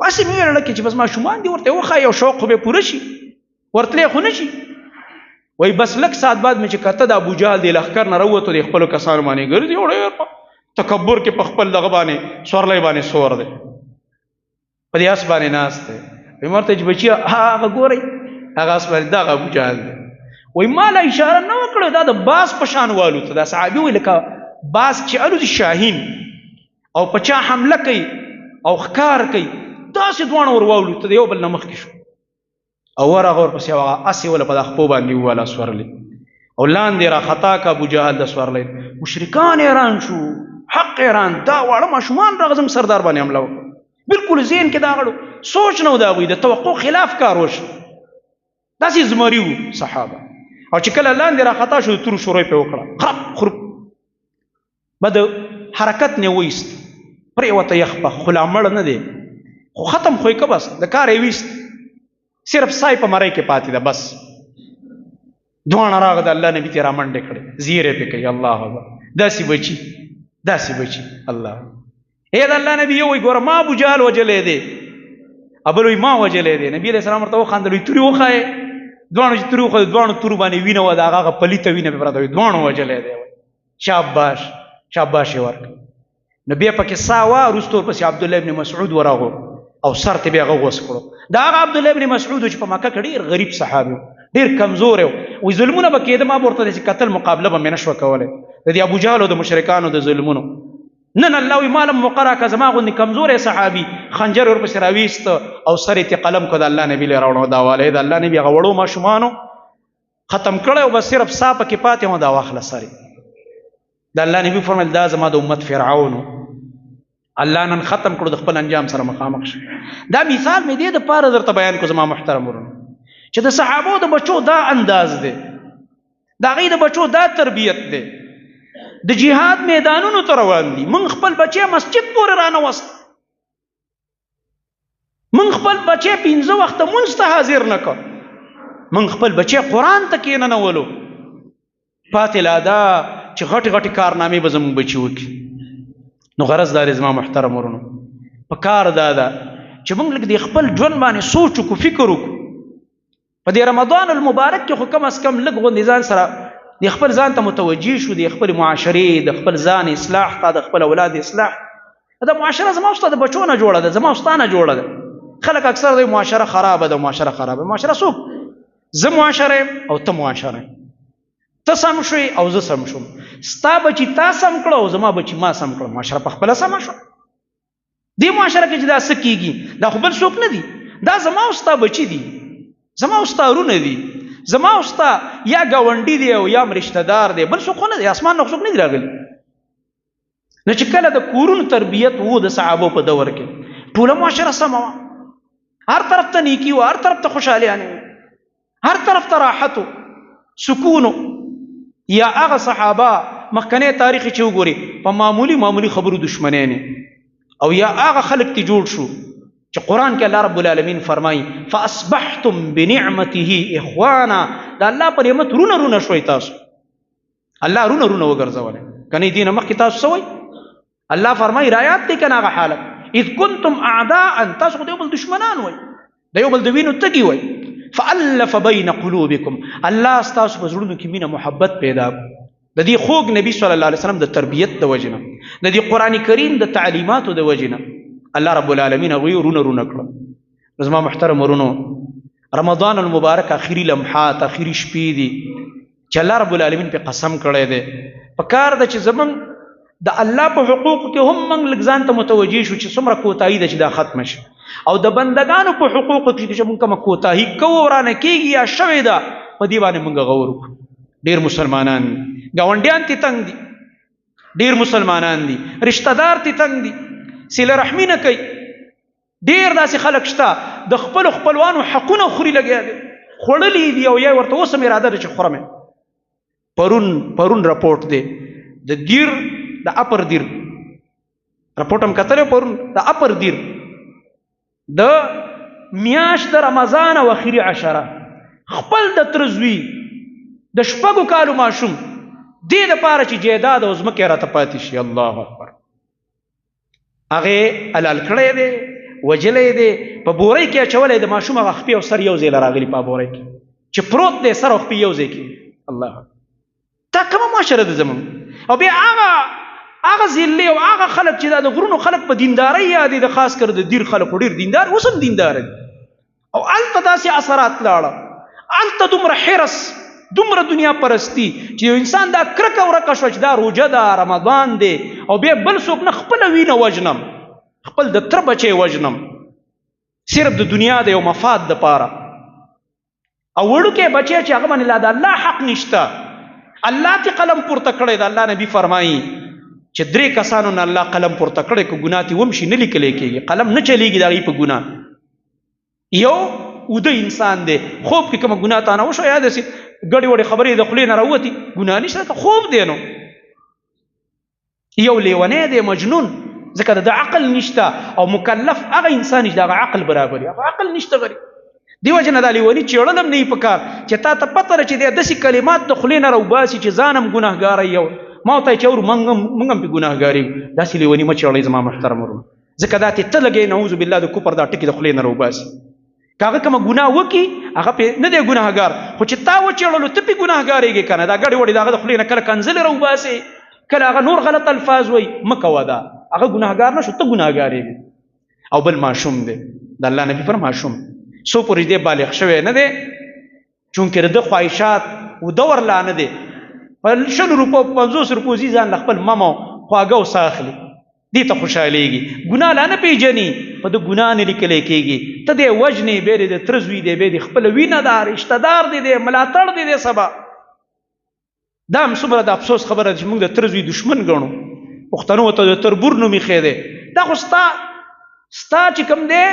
A: هسې مې ویل لکه چې بس ماشومان دي ورته وښایي او شوق خو به پوره شي، ورتلی خو نه شي. وایي بس لږ ساعت بعد مې چې کته د ابو جهل د لښکر نه راووتو د خپلو کسانو باندې ګرځي او ډېر تکبر کې په خپل دغه باندې سورلی باندې سور دی، په دې اس باندې ناست دی. وایي ما ورته چې بچیه هغه ګورئ هغه اس باندې دغه ابو جهل دی. وایي ما لا اشاره نه وکړه، دا د باز په شان والوته، دا صحابي وایي لکه باز چې الوځي شاهین او په چا حمله کوي او ښکار کوي داسې دواړه ور والوته، د یو بل نه مخکې شو او ورغه ورپسې هغه اس یې وله په دا خپو باندې وواله سورلي او لاندې را خطا که ابو جهل د سورلی. مشرکان حیران شو، حق حیران، دا واړه ماشومان راغه زموږ سردار باندې حمله وکړه، بلکل ذهن کې دا غړو سوچ نه و د هغوی، د توقع خلاف کار وشو، داسې زمري وو صحابه. او چې کله لاندې را خطا شو د تورو شروع یې پرې وکړه، خرپ خرپ به د حرکت نه ویست، پرېوته یخ خو لا مړ نه دی، خو ختم خو یې که بس د کار یې ویست، صرف سای په مرۍ کې پاتې ده بس. دواړه راغه د الله نبي ته را منډې کړې، زیرې پې کوي. الله اکبر. داسې بچي داسې بچي. الله د الله نبي یو وایي ګوره ما ابو جهل وجلی دی، بل وایي ما وجلی دی. نبي علیه السلام ورته وخندل، وایي تورې وښایې، دواړو چې تورې وښایې دواړو تورو باندې وینه وه، د هغه پلیته وینه پې پرته وي، دواړو وجلی دی. شاباش شاباش یې ورکړه. نو بیا پکې ساوا وروسته ورپسې عبدالله ابن مسعود ورغو او سر ته بیا هغه غوڅ کړو. دا هغه عبدالله ابن مسعود چې په مکه کې ډېر غریب صحابي و، ډېر کمزور و، وایي ظلمونه به کېده، ما به ورته داسې کتل مقابله به مې نه شوه کولی د دې ابو جهل او د مشرکانو د ظلمونو. نن الله وایي ما لم مقره که زما غوندې کمزوری صحابي خنجر ورپسې راویست او سر یې قلم کړ، د الله نبي له راوړو دا والی د الله نبي هغه وړو ماشومانو ختم کړی او بس صرف سا پکې پاتې و، دا واخله سر یې. د الله نبي فرمیل دا زما د امت فرعون الله نن ختم کړو، د خپل انجام سره مخامخ شي. دا مثال مې دې دپاره درته بیان کړو زما محترم ورونو چې د صحابو د بچو دا انداز دی، د هغوی د بچو دا تربیت دی، د جهاد میدانونو ته روان دي. موږ خپل بچی مسجد پورې رانوست، موږ خپل بچی 5 وخته مونځ ته حاضر نه کړ، موږ خپل بچی قرآن ته کېننولو. پاتې لا دا چې غټې غټې کارنامې به زموږ بچي وکړي. نو غرض دا دی زما محترم ورونو، په کار دا ده چې موږ لږ د خپل ژوند باندې سوچ وکړو، فکر وکړو. په دې رمضان المبارک کې خو کم از کم لږ غوندې ځان سره د خپل ځان ته متوجه شو، د خپل معاشرې، د خپل ځان اصلاح ته، د خپل اولاد اصلاح. دا معاشره زما او ستا د بچو نه جوړه ده، زما او ستا نه جوړه ده. خلک اکثر د معاشره خرابه ده، معاشره خرابه. معاشره څوک؟ زه معاشره یم او ته معاشره یم، ته سم شوې او زه سم شوم، ستا بچي تا سم کړه او زما بچي ما سم کړه، معاشره په خپله سمه شوه. دې معاشره کې چې دا څه کېږي دا خو بل څوک نه دي، دا زما او ستا بچي دي، زما او ستا ورونه دي، زما او ستا یا ګاونډي دی او یا رشته دار دی، بل څوک نه دی، اسمان نه څوک نه دي راغلي. نو چې کله د کورونو تربیت و د صحابو په دور کې ټوله معاشره سمه وه، هر طرف ته نیکي وه، هر طرف ته خوشحالیانې وې، هر طرف ته راحت و سکون. یا هغه صحابه مخکنی تاریخ چې وګوري په معمولی خبرو دشمنان، او یا هغه خلک ته جوړ شو چې قرآن کې الله رب العالمین فرمایي فاصبحتم بنعمته اخوانا، د الله په نعمت رونه رونه شوي تاسو، الله رونه رونه وګرځولی. کنی دینه مخکې تاسو څه وایي؟ الله فرمایي رایات دی کنه هغه حالت اذ کنتم اعداء، تاسو خو د یو بل دشمنان وای، د یو بل د وینو تږي وای. فالف بین قلوبکم، الله ستاسو په زړونو کې مینه محبت پیدا کړو. د دې خوږ نبی صلی الله علیه وسلم د تربیت د وجې نه، د دې قرآن کریم د تعلیماتو د وجې نه الله رب العالمین هغوی رونه رونه کړه. زما محترم ورونو، رمضان المبارک آخري لمحات، آخري شپې دي چې الله رب العالمین په قسم کړی دی. په کار ده چې زمونږ د الله په حقوقو کې هم موږ لږ ځان ته متوجه شو چې څومره کوتاهي ده چې دا ختمه شي، او د بندګانو په حقوقو کې چې موږ کومه کوتاهي کوو ورانه کېږي یا شوې ده، په دې باندې موږ غور وکړو. ډېر مسلمانان دي، ګاونډیان ته تنګ دي، ډېر مسلمانان دي رشته دار ته تنګ دي، صله رحمي نه کوي. ډېر داسې خلک شته د خپلو خپلوانو حقونه خوري لګیا دي، خوړلي دي او یا ورته اوس هم اراده ده چې خورم. پرون رپورټ دی د دیر د اپر دیر رپورټ هم کتلی پرون، د اپر دیر د میاشت د رمضان او اخري عشره خپل د ترزوی د 6 کالو ماشوم دې دپاره چې جیداد او ځمکې راته پاتې شي، الله اکبر، هغې حلال کړی دی، وجلی دی، په بورۍ کې اچولی د ماشوم هغه خپې او سر یو ځای له راغلي په بورۍ کې چې پروت دی، سر او خپې یو ځای کې. الله، دا کومه معاشره ده زموږ؟ او بیا هغه ذلې او هغه خلک چې دا د غرونو خلک په دیندارۍ یادې د خاص کر د دیر خلکو ډېر دیندار، اوس هم دینداره دي، او هلته داسې اثرات لاړه، هلته دومره حرص، دومره دنیا پرستی چې یو انسان دا کرکه ورکه شوه چې دا روژه ده، رمضان دی، او بیا بل څوک نه خپله وینه وژنم، خپل د تره بچی وژنم، صرف د دنیا د یو مفاد دپاره. او وړوکی بچی چې هغه باندې لا د الله حق نشته، الله تی قلم پورته کړی د الله نبی فرمایي چې 3 کسانو نه الله قلم پورته کړی، که ګناه تې ومشي نه لیکلی کېږي، قلم نه چلیږي د هغوی په ګناه. یو اوده انسان دی، خوب کې کومه ګناه تانه وشوه یا داسې ګډې وړې خبرې د خولې نه راوتې، ګناه نشته، که خوب دی. نو یو لیونی دی، مجنون، ځکه د عقل نشته، او مکلف هغه انسان چې د هغه عقل برابر وي، هغه عقل نشته غري. دې وجه نه دا لیوني چېړل هم نه وي په کار چې تا ته پته ده چې دی داسې کلمات د خولې نه راوباسي چې ځان هم ګناهګاره یو ما ورته چې موږ هم پې ګناهګار یو. داسې لیوني مه چېړئ زما محترم ورونه، ځکه دا ته لګوي نعوذ بالله د کفر دا ټکي د خولې نه راوباسي. که هغه کومه ګناه وکړي هغه پې نه دی ګناهګار، خو چې تا وچېړلو ته پې ګناهګارېږې که نه، دا ګډې وړې د هغه د خولې نه کله کنځلې راوباسې، کله هغه نور غلط الفاظ وایي، مه کوه دا. هغه ګناهګار نه شو، ته ګناهګار یې. او بل ماشوم دی، د الله نبی پر ماشوم څو پورې دی بالغ شوی نه دی، چونکې د خواهشات و دور لا نه دی، په 100 روپو 50 روپو زی ځان خپل مامو خواږه وسه اخلي، دې ته خوشحالېږي، ګناه لا نه پیژني، په د ګناه نه لیکلی کېږي. ته دې وژنې، بیا دې د تره زوی دی، بیا دې خپله وینه ده، رشته دار دی، ملاتړ دی سبا. دا هم څومره د افسوس خبره ده چې موږ د تره زوی دشمن ګڼو. پښتنو ته د تربور نوم ایښی دی. دا خو ستا چې کوم دی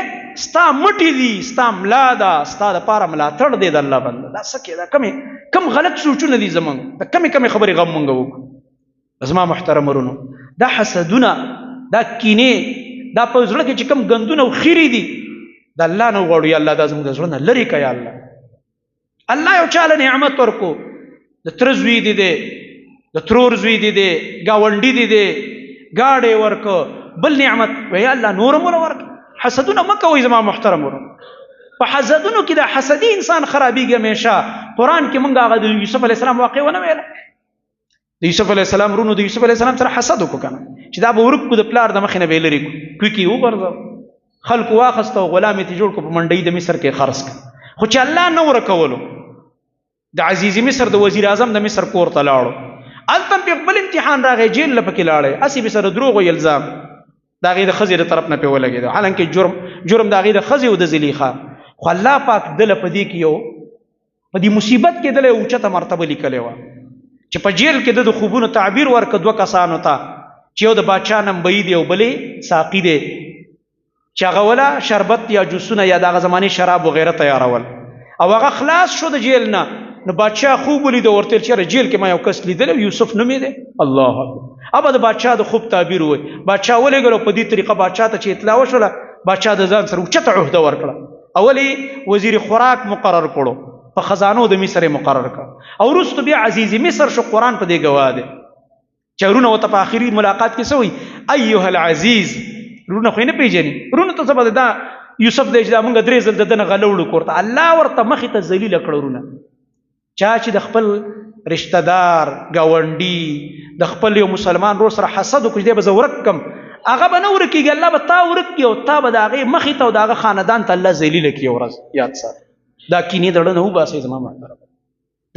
A: ستا مټې دي، ستا ملا ده، ستا دپاره ملاتړ دی د الله بنده. دا څه کې دا کم غلط سوچونه دي زموږ، د کمې خبرې غم مونږ وکړو. زما محترم ورونو، دا حسدونه، دا کینې، دا په زړه کې چې کوم ګندونه او خیرې دي، د الله نه وغواړو یا الله دا زموږ د زړه نه لرې کړه. یا الله یو چاله نعمت ورکو، د تره زوی دی دی، د ترور زوی دی دی، ګاونډي دی دی، ګاډی ورکو، بل نعمت وی الله نورم ولا ورک. حسدونه مه کوئ زما محترم ورونو. په حسدونو کې د حسدي انسان خرابېږي همیشه. قرآن کې موږ هغه د یوسف علیه السلام واقع ونه ویله. د یوسف علیه السلام رونو د یوسف علیه السلام سره حسد وکړو که نه، چې دا به ورک کړو، د پلار د مخې نه به یې لرې کړو، کوی کې وغورځو، خلکو واخیسته او غلام یې جوړ کړو، په منډۍ د مصر کې خرڅ کړ. خو چې الله نه ورکولو، د عزیز مصر د وزیر اعظم د مصر کور ته لاړو، هلته پې بل امتحان راغی، جیل له پکې لاړی، هسې به سره دروغ وی الزام د هغې د ښځې د طرف نه پې ولګېده، حالانکې جرم د هغې د ښځې و د زلیخا. خو الله پاک دله په دې کې یو په دې مصیبت کې دله یو اوچته مرتبه لیکلې وه، چې په جیل کې د خوبونو تعبیر ورکړه 2 کسانو ته، چې یو د باچا نمبئی دی او بلې ساقي دی، چې هغه وله شربت یا جوسونه یا د هغه زمانې شراب وغیره تیارول، او هغه خلاص شو د جیل نه. نو بادشاه خوب ولید او ورته ویل چېرې جیل کې ما یو کس لیدلی، یوسف نومې دی. الله اکبر. ابا د بادشاه د خوب تعبیر ووایي. بادشاه ولېږلو، په دې طریقه بادشاه ته چې اطلاع وشوله، بادشاه د ځان سره اوچته عهده ورکړه. اول یې وزیر خوراک مقرر کړو، په خزانو د مصر مقرر کړ، او وروسته بیا عزیز مصر شو. قرآن په دې ګواه دی چې ورونه ورته په آخري ملاقات کې څه وایي؟ ایها العزیز. ورونه خو یې نه پېژني، ورونه ته څه به دا یوسف دی چې دا موږ 3 ځل د ده نه غله وړو کور ته. الله ورته مخې ته ذلیله کړه. ورونه چا چې د خپل رشته دار ګاونډي د خپل یو مسلمان ورور سره حسد وکړي، دی به زه ورک کړم، هغه به نه ورک کېږي، الله به تا ورک کړي، او تا به د هغې مخې ته او د هغه خاندان ته الله ذلیله کړي. یو ورځ یاد ساته، دا کینې د زړه نه وباسئ زما محترم،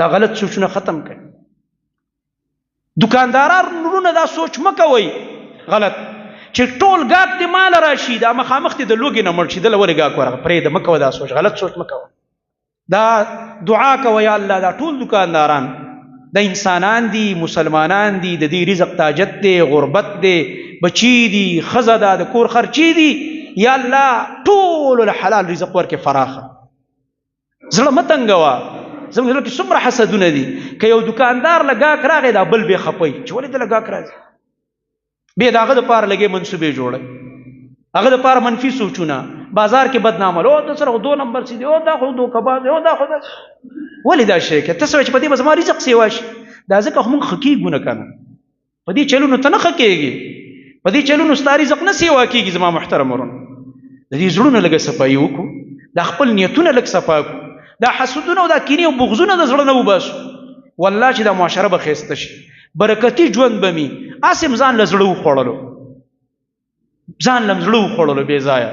A: دا غلط سوچونه ختم کړئ. دکانداران ورونه دا سوچ مه کوئ غلط، چې ټول ګاک دې ماله راشي، دا مخامخ دې د لوږې نه مړ شي، دله ولې ګاک ورغه؟ پرېږده، مه کوه دا سوچ، غلط سوچ مه کوه. دا دعا کوه یا الله دا ټول دکانداران د انسانان دي، مسلمانان دي، د دې رزق تاجت دی، غربت دی، بچی دي، ښځه ده، د کور خرچې دي، یا الله ټولو له حلال رزق ورکې فراخه. زړه مه تنګوه. زموږ زړه کې څومره حسدونه دي، که یو دکاندار له ګاک راغی دا بل بې خپوي چې ولې د له ګاک راځي، بیا د هغه دپاره لږې منصوبې جوړوي، هغه دپاره منفي سوچونه، بازار کې بدنامول، او د سره خو 2 نمبر سي دی، او دا خو دوکه‌باز دی، او دا خو ولې دا شی کوې؟ ته څه وایې چې په دې به زما رزق سیوا شي؟ دا ځکه خو موږ ښه کېږو نه که نه، په دې چلونو ته نه ښه کېږي، په دې چلونو ستا رزق نه سیوا کېږي. زما محترم ورونه، د دې زړونه لږه صفایي وکړو، دا خپل نیتونه لږ صفا کړو، دا حسودونه او دا کینې او بغضونه د زړه نه وباسو. والله چې دا معاشره به ښایسته شي، برکتي ژوند به مي. هسې ځان له زړه وخوړلو، ځان له زړه وخوړلو بې ځایه.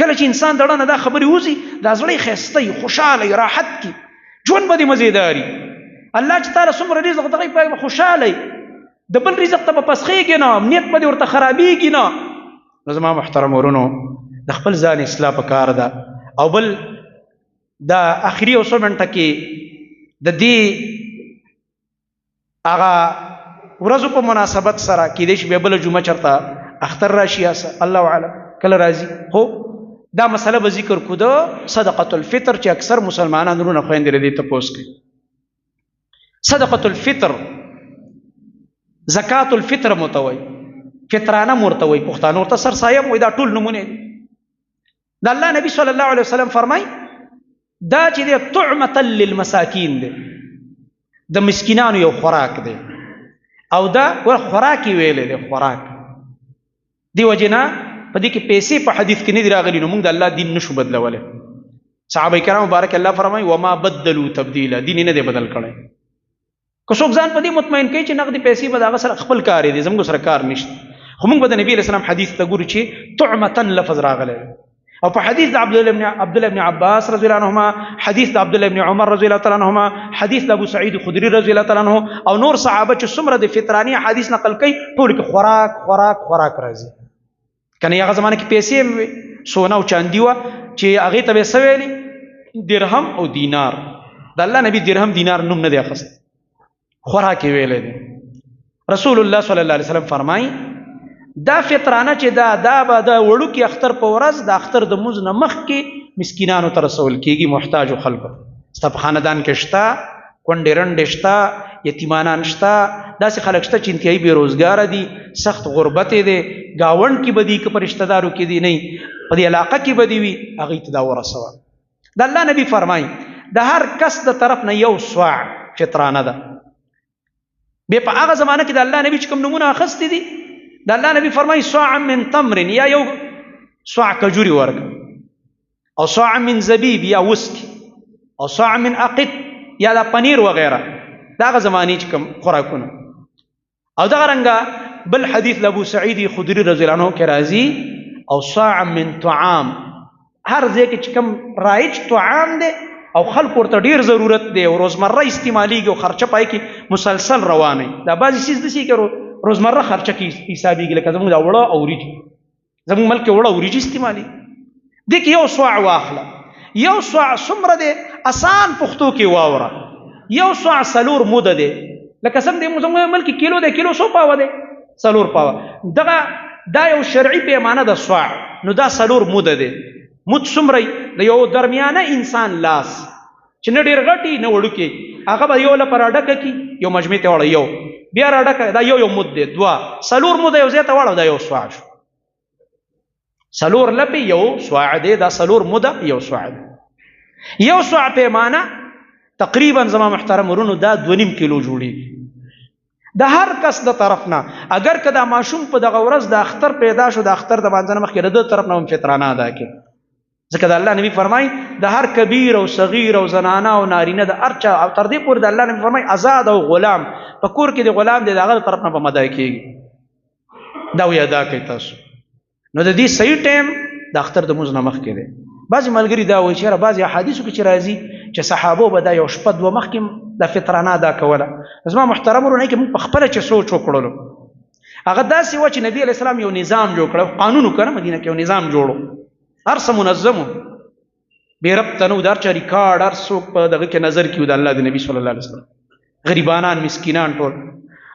A: کله چې انسان د زړه نه دا خبرې وځي، دا زړه یې ښایسته وي، خوشحاله وي، راحت کي ژوند به دې مزېداري. الله چې تا له څومره رزق دغی پای به خوشحاله وي، د بل رزق ته به پسخېږي نه، نیت به دې ورته خرابېږي نه. نو زما محترم ورونو، د خپل ځان اصلاح پکار ده. او بل دا آخري یو څو منټه کې د دې هغه ورځو په مناسبت سره کېدای شي بیا بله جمعه چېرته اختر راشي، الله اعلم کله راځي، خو دا مسله به ذکر کړو د صدقة الفطر، چې اکثر مسلمانان وروڼه خویندې له دې تپوس کوي. صدقة الفطر، زکات الفطر مو ته وایي، فطرانه مو ورته وایي، پښتانه ورته سرسایه مو وایي. دا ټول نومونه دي. د الله نبي صلی الله علیه وسلم فرمایي دا چې دی طعمة للمساکین دی، د مسکینانو یو خوراک دی، او دا خوراک یې ویلی دی، خوراک. دی وجې نه په دې کې پیسې په حدیث کې نه دي راغلي، نو موږ د الله دین نشو بدلولی. صحابه کرام مبارک الله فرمایي وما بدلوا تبدیلا، دین یې نه دی بدل کړی. که څوک ځان په دې مطمئن کوي چې نقدي پیسې به د هغه سره خپل کار دی، زموږ سره کار نشته، خو موږ به د نبی علیه السلام حدیث ته ګورو چې طعمتن لفظ راغلی او په حدیث د عبد الله ابن عباس رضی الله عنهما، حدیث د عبد الله ابن عمر رضی الله تعالی عنهما، حدیث د ابو سعید خدری رضی الله تعالی عنه او نور صحابه چې څومره د فطرانی حدیث نقل کوي ټول کې خوراک خوراک خوراک راځي. کنه هغه زمانه کې پیسې سونا او چاندی و چې هغه ته به سویلی درهم او دینار. د الله نبی درهم دینار نوم نه دی اخست، خوراک ویلې دي. رسول الله صلی الله علیه وسلم فرمایي دا فطرانه چې دا به د وړو کې اختر په ورځ د اختر د مونځ نه مخکې مسکینانو ته رسول کېږي، محتاجو خلکو. ستا په خاندان کې شته کونډې رنډې شته، یتیمانان شته، داسې خلک شته چې انتهایي بېروزګاره دي، سخت غربت دی، ګاونډ کې به دي که په رشته دارو کې دي، نه په دې علاقه کې به دي وي، هغوی ته دا ورسوه. د الله نبي فرمایي د هر کس د طرف نه یو سواع فطرانه ده. بیا په هغه زمانه کې د الله نبي چې کوم نومونه اخیستي دي، د الله نبی فرمایي صاع من تمر، یا یو صاع کجوري ورکړه، او صاع من زبیب یا وسکي، او صاع من عقد یا د پنیر وغیره. دا هغه زمانې چې کوم خوراکونه. او دغه رنګه بل حدیث د ابو سعید خدری رضی الله عنه کې راځي او صاع من طعام، هر ځای کې چې کوم رایج طعام دی او خلکو ورته ډیر ضرورت دی او روزمره استعمالیږي او خرچه پای کې مسلسل روانه. دا بعضې څیز داسې کې روزمره خرچه کې حسابېږي، لکه زموږ دا وړه او وریجې، زموږ ملک کې وړه او وریجې استعمالي. دې کې یو صاع واخله. یو صاع څومره دی؟ اسان پښتو کې واوره، یو صاع 4 موده دی. لکه څنګه دی زموږ ملک کې کیلو دی، کیلو 100 پاوه دی، 4 پاوه. دا یو شرعي پیمانه د صاع، نو دا 4 موده دی. مود څومره د یو درمیانه انسان لاس چې نه ډېر غټي نه وړوکی، هغه به یو لپاره ډکه کي، یو مجمع ته وړه، یو بیا راډکه، دا یو مود دی، 2 موده یو ځای ته واړو، دا یو صاع شو. 4 لپې یو صاع دی، دا 4 موده یو صاع دی. یو صاع پیمانه تقریبا زما محترم ورونو دا 2.5 کیلو جوړېږي. د هر کس د طرف نه اگر که دا ماشوم په دغه ورځ د اختر پیدا شو، د اختر د مانځه نه مخکې د ده طرف نه هم فطرانه ادا کړي. ځکه د الله نبي فرمایي د هر کبیر او صغیر او زنانه او نارینه د هر چا، او تر دې پورې د الله نبي فرمایي آزاد او غلام، په کور کې د غلام دی د هغه طرف نه به مدا کېږي. دا وی ادا کوي تاسو. نو د دې صحیح ټایم د اختر د مونځ نه مخکې دی. بعضې ملګري دا وایي چې یاره بعضې احادیثو کې چې راځي چې صحابو به دا یو شپه 2 مخکې د فطرانه ادا کوله. زما محترم ورونه کې موږ په خپله چې سوچ وکړلو، هغه داسې وه چې نبي علیه السلام یو نظام جوړ کړه، قانون وکړه، مدینه کې یو نظام جوړو، هر څه منظم و، بې ربطه نه و، د هر چا ریکارډ هر څوک په دغه کې نظر کې و د الله د نبي صلی الله علیه وسلم، غریبانان مسکینان ټول.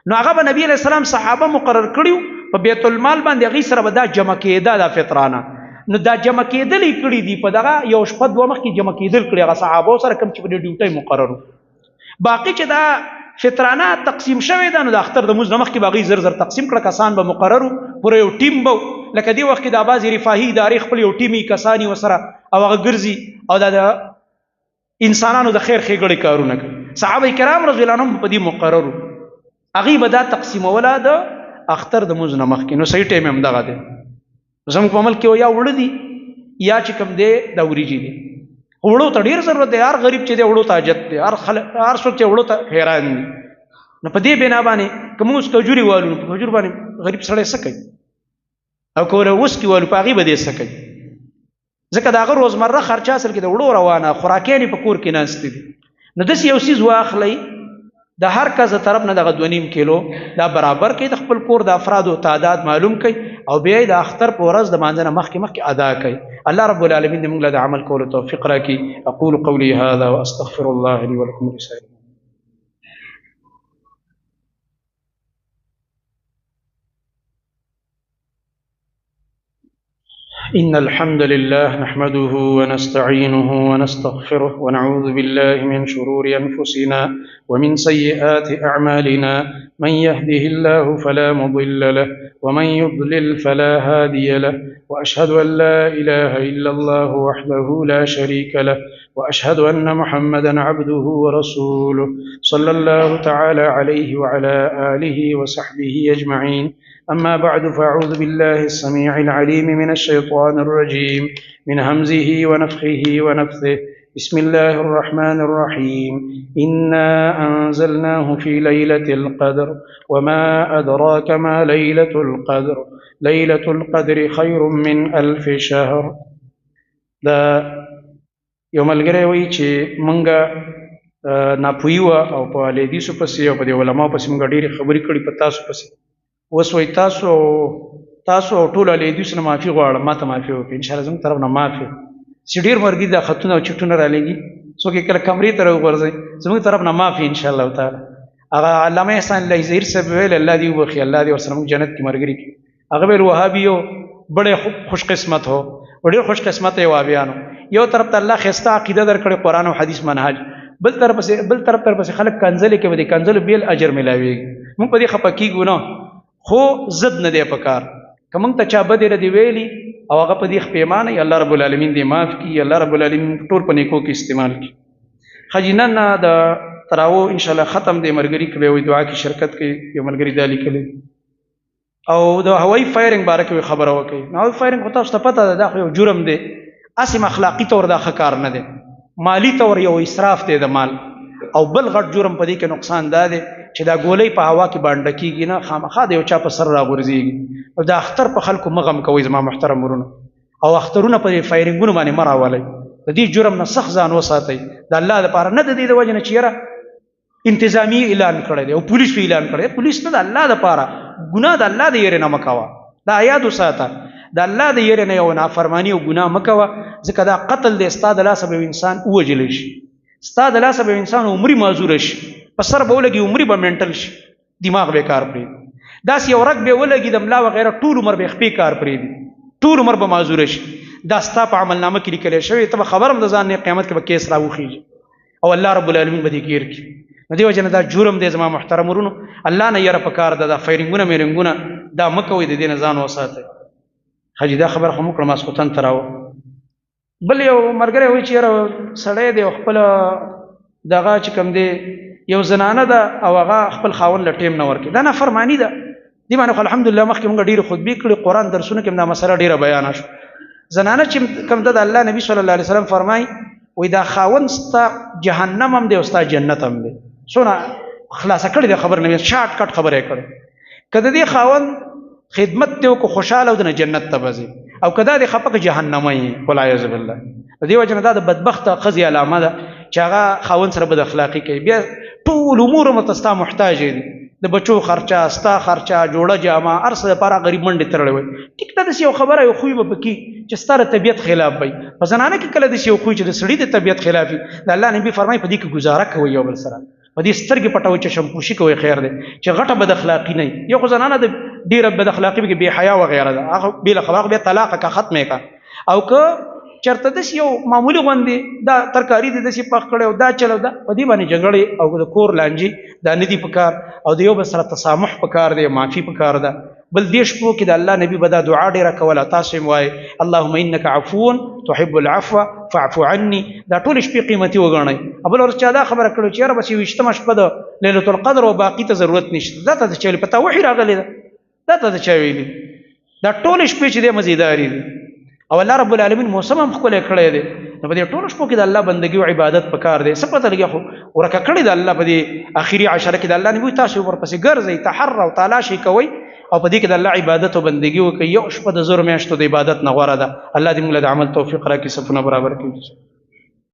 A: نو هغه به نبي علیه السلام صحابه مقرر کړي وو، په بیت المال باندې هغوی سره به دا جمع کېده دا فطرانه. نو دا جمع کېدل یې کړي دي، په دغه یو شپه 2 مخکې جمع کېدل کړي هغه صحابو سره، کوم چې په دې ډیوټۍ مقرر وو. باقي چې دا فطرانه تقسیم شوې ده، نو د اختر د مونځ نه مخکې به هغوی زر زر تقسیم کړه، کسان به مقرر وو، پوره یو ټیم به و. لکه دې وخت کې دا بعضې رفاهي ادارې خپل یو ټیمي کسان یې ورسره او هغه ګرځي او دا د انسانانو د خیر ښېګړې کارونه کوي. صحابه کرام رضی الله عنهم په دې مقرر وو، هغوی به دا تقسیموله د اختر د مونځ نه مخکې. نو صحیح ټایم هم دغه دی. زموږ په ملک کې یا وړه دي یا چې کوم دی د وریجې دي. وړو ته ډېر ضرورت دی، هر غریب چې دی وړو ته حاجت دی، هر څوک چې وړو ته حیران دي. نو په دې بنا باندې که موږ کجوري والو، نو په کجور باندې غریب سړی څه کوي؟ او که وسکي والو په هغې به دې څه کوي؟ ځکه د هغه روزمره خرچه اصل کې د وړو روانه، خوراکیان یې په کور کې ناستې دي. نو داسې یو څیز واخلئ د هر کس د طرف نه دغه 2.5 کیلو دا برابر کړئ، د خپل کور د افرادو تعداد معلوم کړئ او بیا یې د اختر په ورځ د مانځه نه مخکې ادا کړئ. الله رب العالمین دې موږ له د عمل کولو توفیق راکړي. اقول قولي هذا واستغفر الله لي ولكم ولسائر إن الحمد لله نحمده ونستعينه ونستغفره ونعوذ بالله من شرور أنفسنا ومن سيئات أعمالنا، من يهده الله فلا مضل له ومن يضلل فلا هادي له، وأشهد أن لا إله إلا الله وحده لا شريك له، وأشهد أن محمدا عبده ورسوله صلى الله تعالى عليه وعلى آله وصحبه أجمعين. أما بعد، فأعوذ بالله السميع العليم من الشيطان الرجيم من همزه ونفخه ونفثه. بسم الله الرحمن الرحيم إنا أنزلناه في ليلة القدر وما أدراك ما ليلة القدر ليلة القدر خير من ألف شهر. دا یو ملګری وایي چې مونږه ناپوهي وه او په اهلحدیثو پسې او په دې علماو پسې مونږ ډېرې خبرې کړي په تاسو پسې. اوس وایي تاسو او ټولو اهلحدیثو نه معافي غواړم، ما ته معافي وکړئ، انشاءالله زموږ طرف نه معافي. چې ډېر مرګي دا خطونه او چټونه رالېږي، څوک یې کله کمرې ته راوغورځوي، زموږ طرف نه معافي انشاءالله تعالی. هغه علامه احسان الله ظهیر صاحب ویل الله دې وبخي، الله دې ورسره موږ جنت کې ملګري کړي. هغه ویل وهابي بڑے خوش قسمت ہو، بڑے خوش قسمت ہے وهابیانو. یو طرف ته الله ښایسته عقیده درکړې، قرآن او حدیث منهج، بل طرف پسې خلک کنځلې کوي، د کنځلو بیل اجر ملاویږي. موږ په دې خفه کېږو نه، خو ضد نه دی پکار. که موږ ته چا بدې ردې ویلي او هغه په دې پیمانه الله رب العالمین دې معاف کړي، الله رب العالمین ټول په نیکو کې استعمال کړي. ښه نن د تراو انشاءالله ختم دی، ملګري که به وایي دعا کې شرکت کوي. یو ملګري دا لیکلی او د هوایي فایرنګ باره کې خبره وکړي. نو هوایي فایرنګ خو تاسو ته پته ده دا خو یو جرم دی، اسیم اخلاقي طور دا ښه کار نه دی، مالی طور یو اسراف دی د مال. او بل غټ جرم په دې کې نقصان دا دی چې دا ګولۍ په هوا کې باندې کېږي نه، خامخا د یو چا په سر راغورځېږي. او دا اختر په خلکو مه غم کوئ زما محترم ورونو، او اخترونه په دې فایرنګونو باندې مه راولئ. د دې جرم نه سخت ځان وساتئ د الله دپاره، نه د دې د وجې نه چې یاره انتظامي اعلان کړی دی او پولیسو اعلان کړی دی. پولیس نه، د الله دپاره ګناه د الله د یېرې نه مه کوه، دا یاد وساته، د الله د یېرې نه یو نافرماني او ګناه مه کوه، ځکه دا قتل دی. ستا د لاسه به یو انسان ووژلی شي، ستا د لاسه به یو انسان عمري معذوره شي، په سر به ولګي، عمري به مینټل شي، دماغ به کار پرېږدي. داسې یو رګ به ولګي د ملا وغیره، ټول عمر به خپې کار پرېږدي، ټول عمر به معذوره شي. دا ستا په عملنامه کې لیکلی شوی، ته به خبر هم د ځان نه قیامت کې به کیس راوخېږي او الله رب العالمین به دې ګیر کړي. نو دې وجه نه دا جرم دی زما محترم ورونو، الله نه یره پکار ده. دا فایرنګونه میرنګونه دا مه کوئ، د دې نه ځان وساتئ. حاجي دا خبره خو موږ کړه ماسخوتن ته راوه. بل یو ملګری وایي چې یاره سړی دی او خپله دغه چې کوم دی یو زنانه ده او هغه خپل خاوند له ټیم نه ورکوي، دا نافرماني ده. دې باندې خو الحمدلله مخکې موږ ډېرې خطبې کړې، قرآن درسونه کې هم دا مسله ډېره بیانه شو. زنانه چې کوم ده د الله نبي صلی الله علیه وسلم فرمایي وایي دا خاوند ستا جهنم هم دی او ستا جنت هم دی. څونه خلاصه کړې ده خبر نبي، شارټ کټ خبره یې کړې. که د دې خاوند خدمت دی وکړو خوشحاله او د جنت ته به ځي، او که دا د خفه که جهنمه یې والعیاذ بالله. د دې وجه نه دا د بدبخته ښځې علامه ده چې هغه خاوند سره بد اخلاقي کوي. بیا ټول امور ورته ستا محتاج دي، د بچو خرچه، ستا خرچه، جوړه جامه، هر څه دپاره غریب منډې تړلی وي. ټیک ده، داسې یو خبره یو خوی به پکې چې ستا د طبیعت خلاف وي. په زنانه کې کله داسې یو خوی چې د سړي د طبیعت خلاف وي، د الله نبي فرمایي په دې کې ګزاره کوئ یو بل سره، په دې سترګې پټوئ، چشمپوشي کوئ، خیر دی. چې غټه بد اخلاقي نه وي. یو خو زنانه د ډېره بد اخلاقي به کې بې حیا وغیره ده، هغه بېله خبره، بیا طلاقه که ختمې که. او که چېرته داسې یو معمولي غوندې دا ترکاري دې داسې پخ کړی او دا چلو ده، په دې باندې جګړې او د کور لانجې دا نه دي په کار. او د یو بل سره تسامح په کار دی، معافي په کار ده. بل دې شپو کې د الله نبي به دا دعا ډېره کوله، تاسو یې وایئ اللهم انک عفو تحب العفو فاعف عني. دا ټولې شپې قیمتي وګڼئ. بل ورځ چا دا خبره کړې چې یاره بس 20مه شپه د لیلة القدر او باقي ته ضرورت نشته، دا ته چا ویلي؟ په تا وحي راغلی ده، دا ته چا ویلي؟ دا ټولې شپې چې دی مزیداري دي او الله رب العالمین موسم هم ښکلی کړی دی. نو په دې ټولو شپو کې د الله بندګي او عبادت په کار دی. څه پته لګیا خو ورکه کړې ده الله په دې اخري عشره کې د الله نبي تاسو ورپسې ګرځئ، تحروا تلاشي کوئ او په دې کې د الله عبادت او بندګي وکړئ. یو شپه د 1000 میاشتو د عبادت نه غوره ده. الله دې موږ له د عمل توفیق راکړي، صفونه برابر کړي.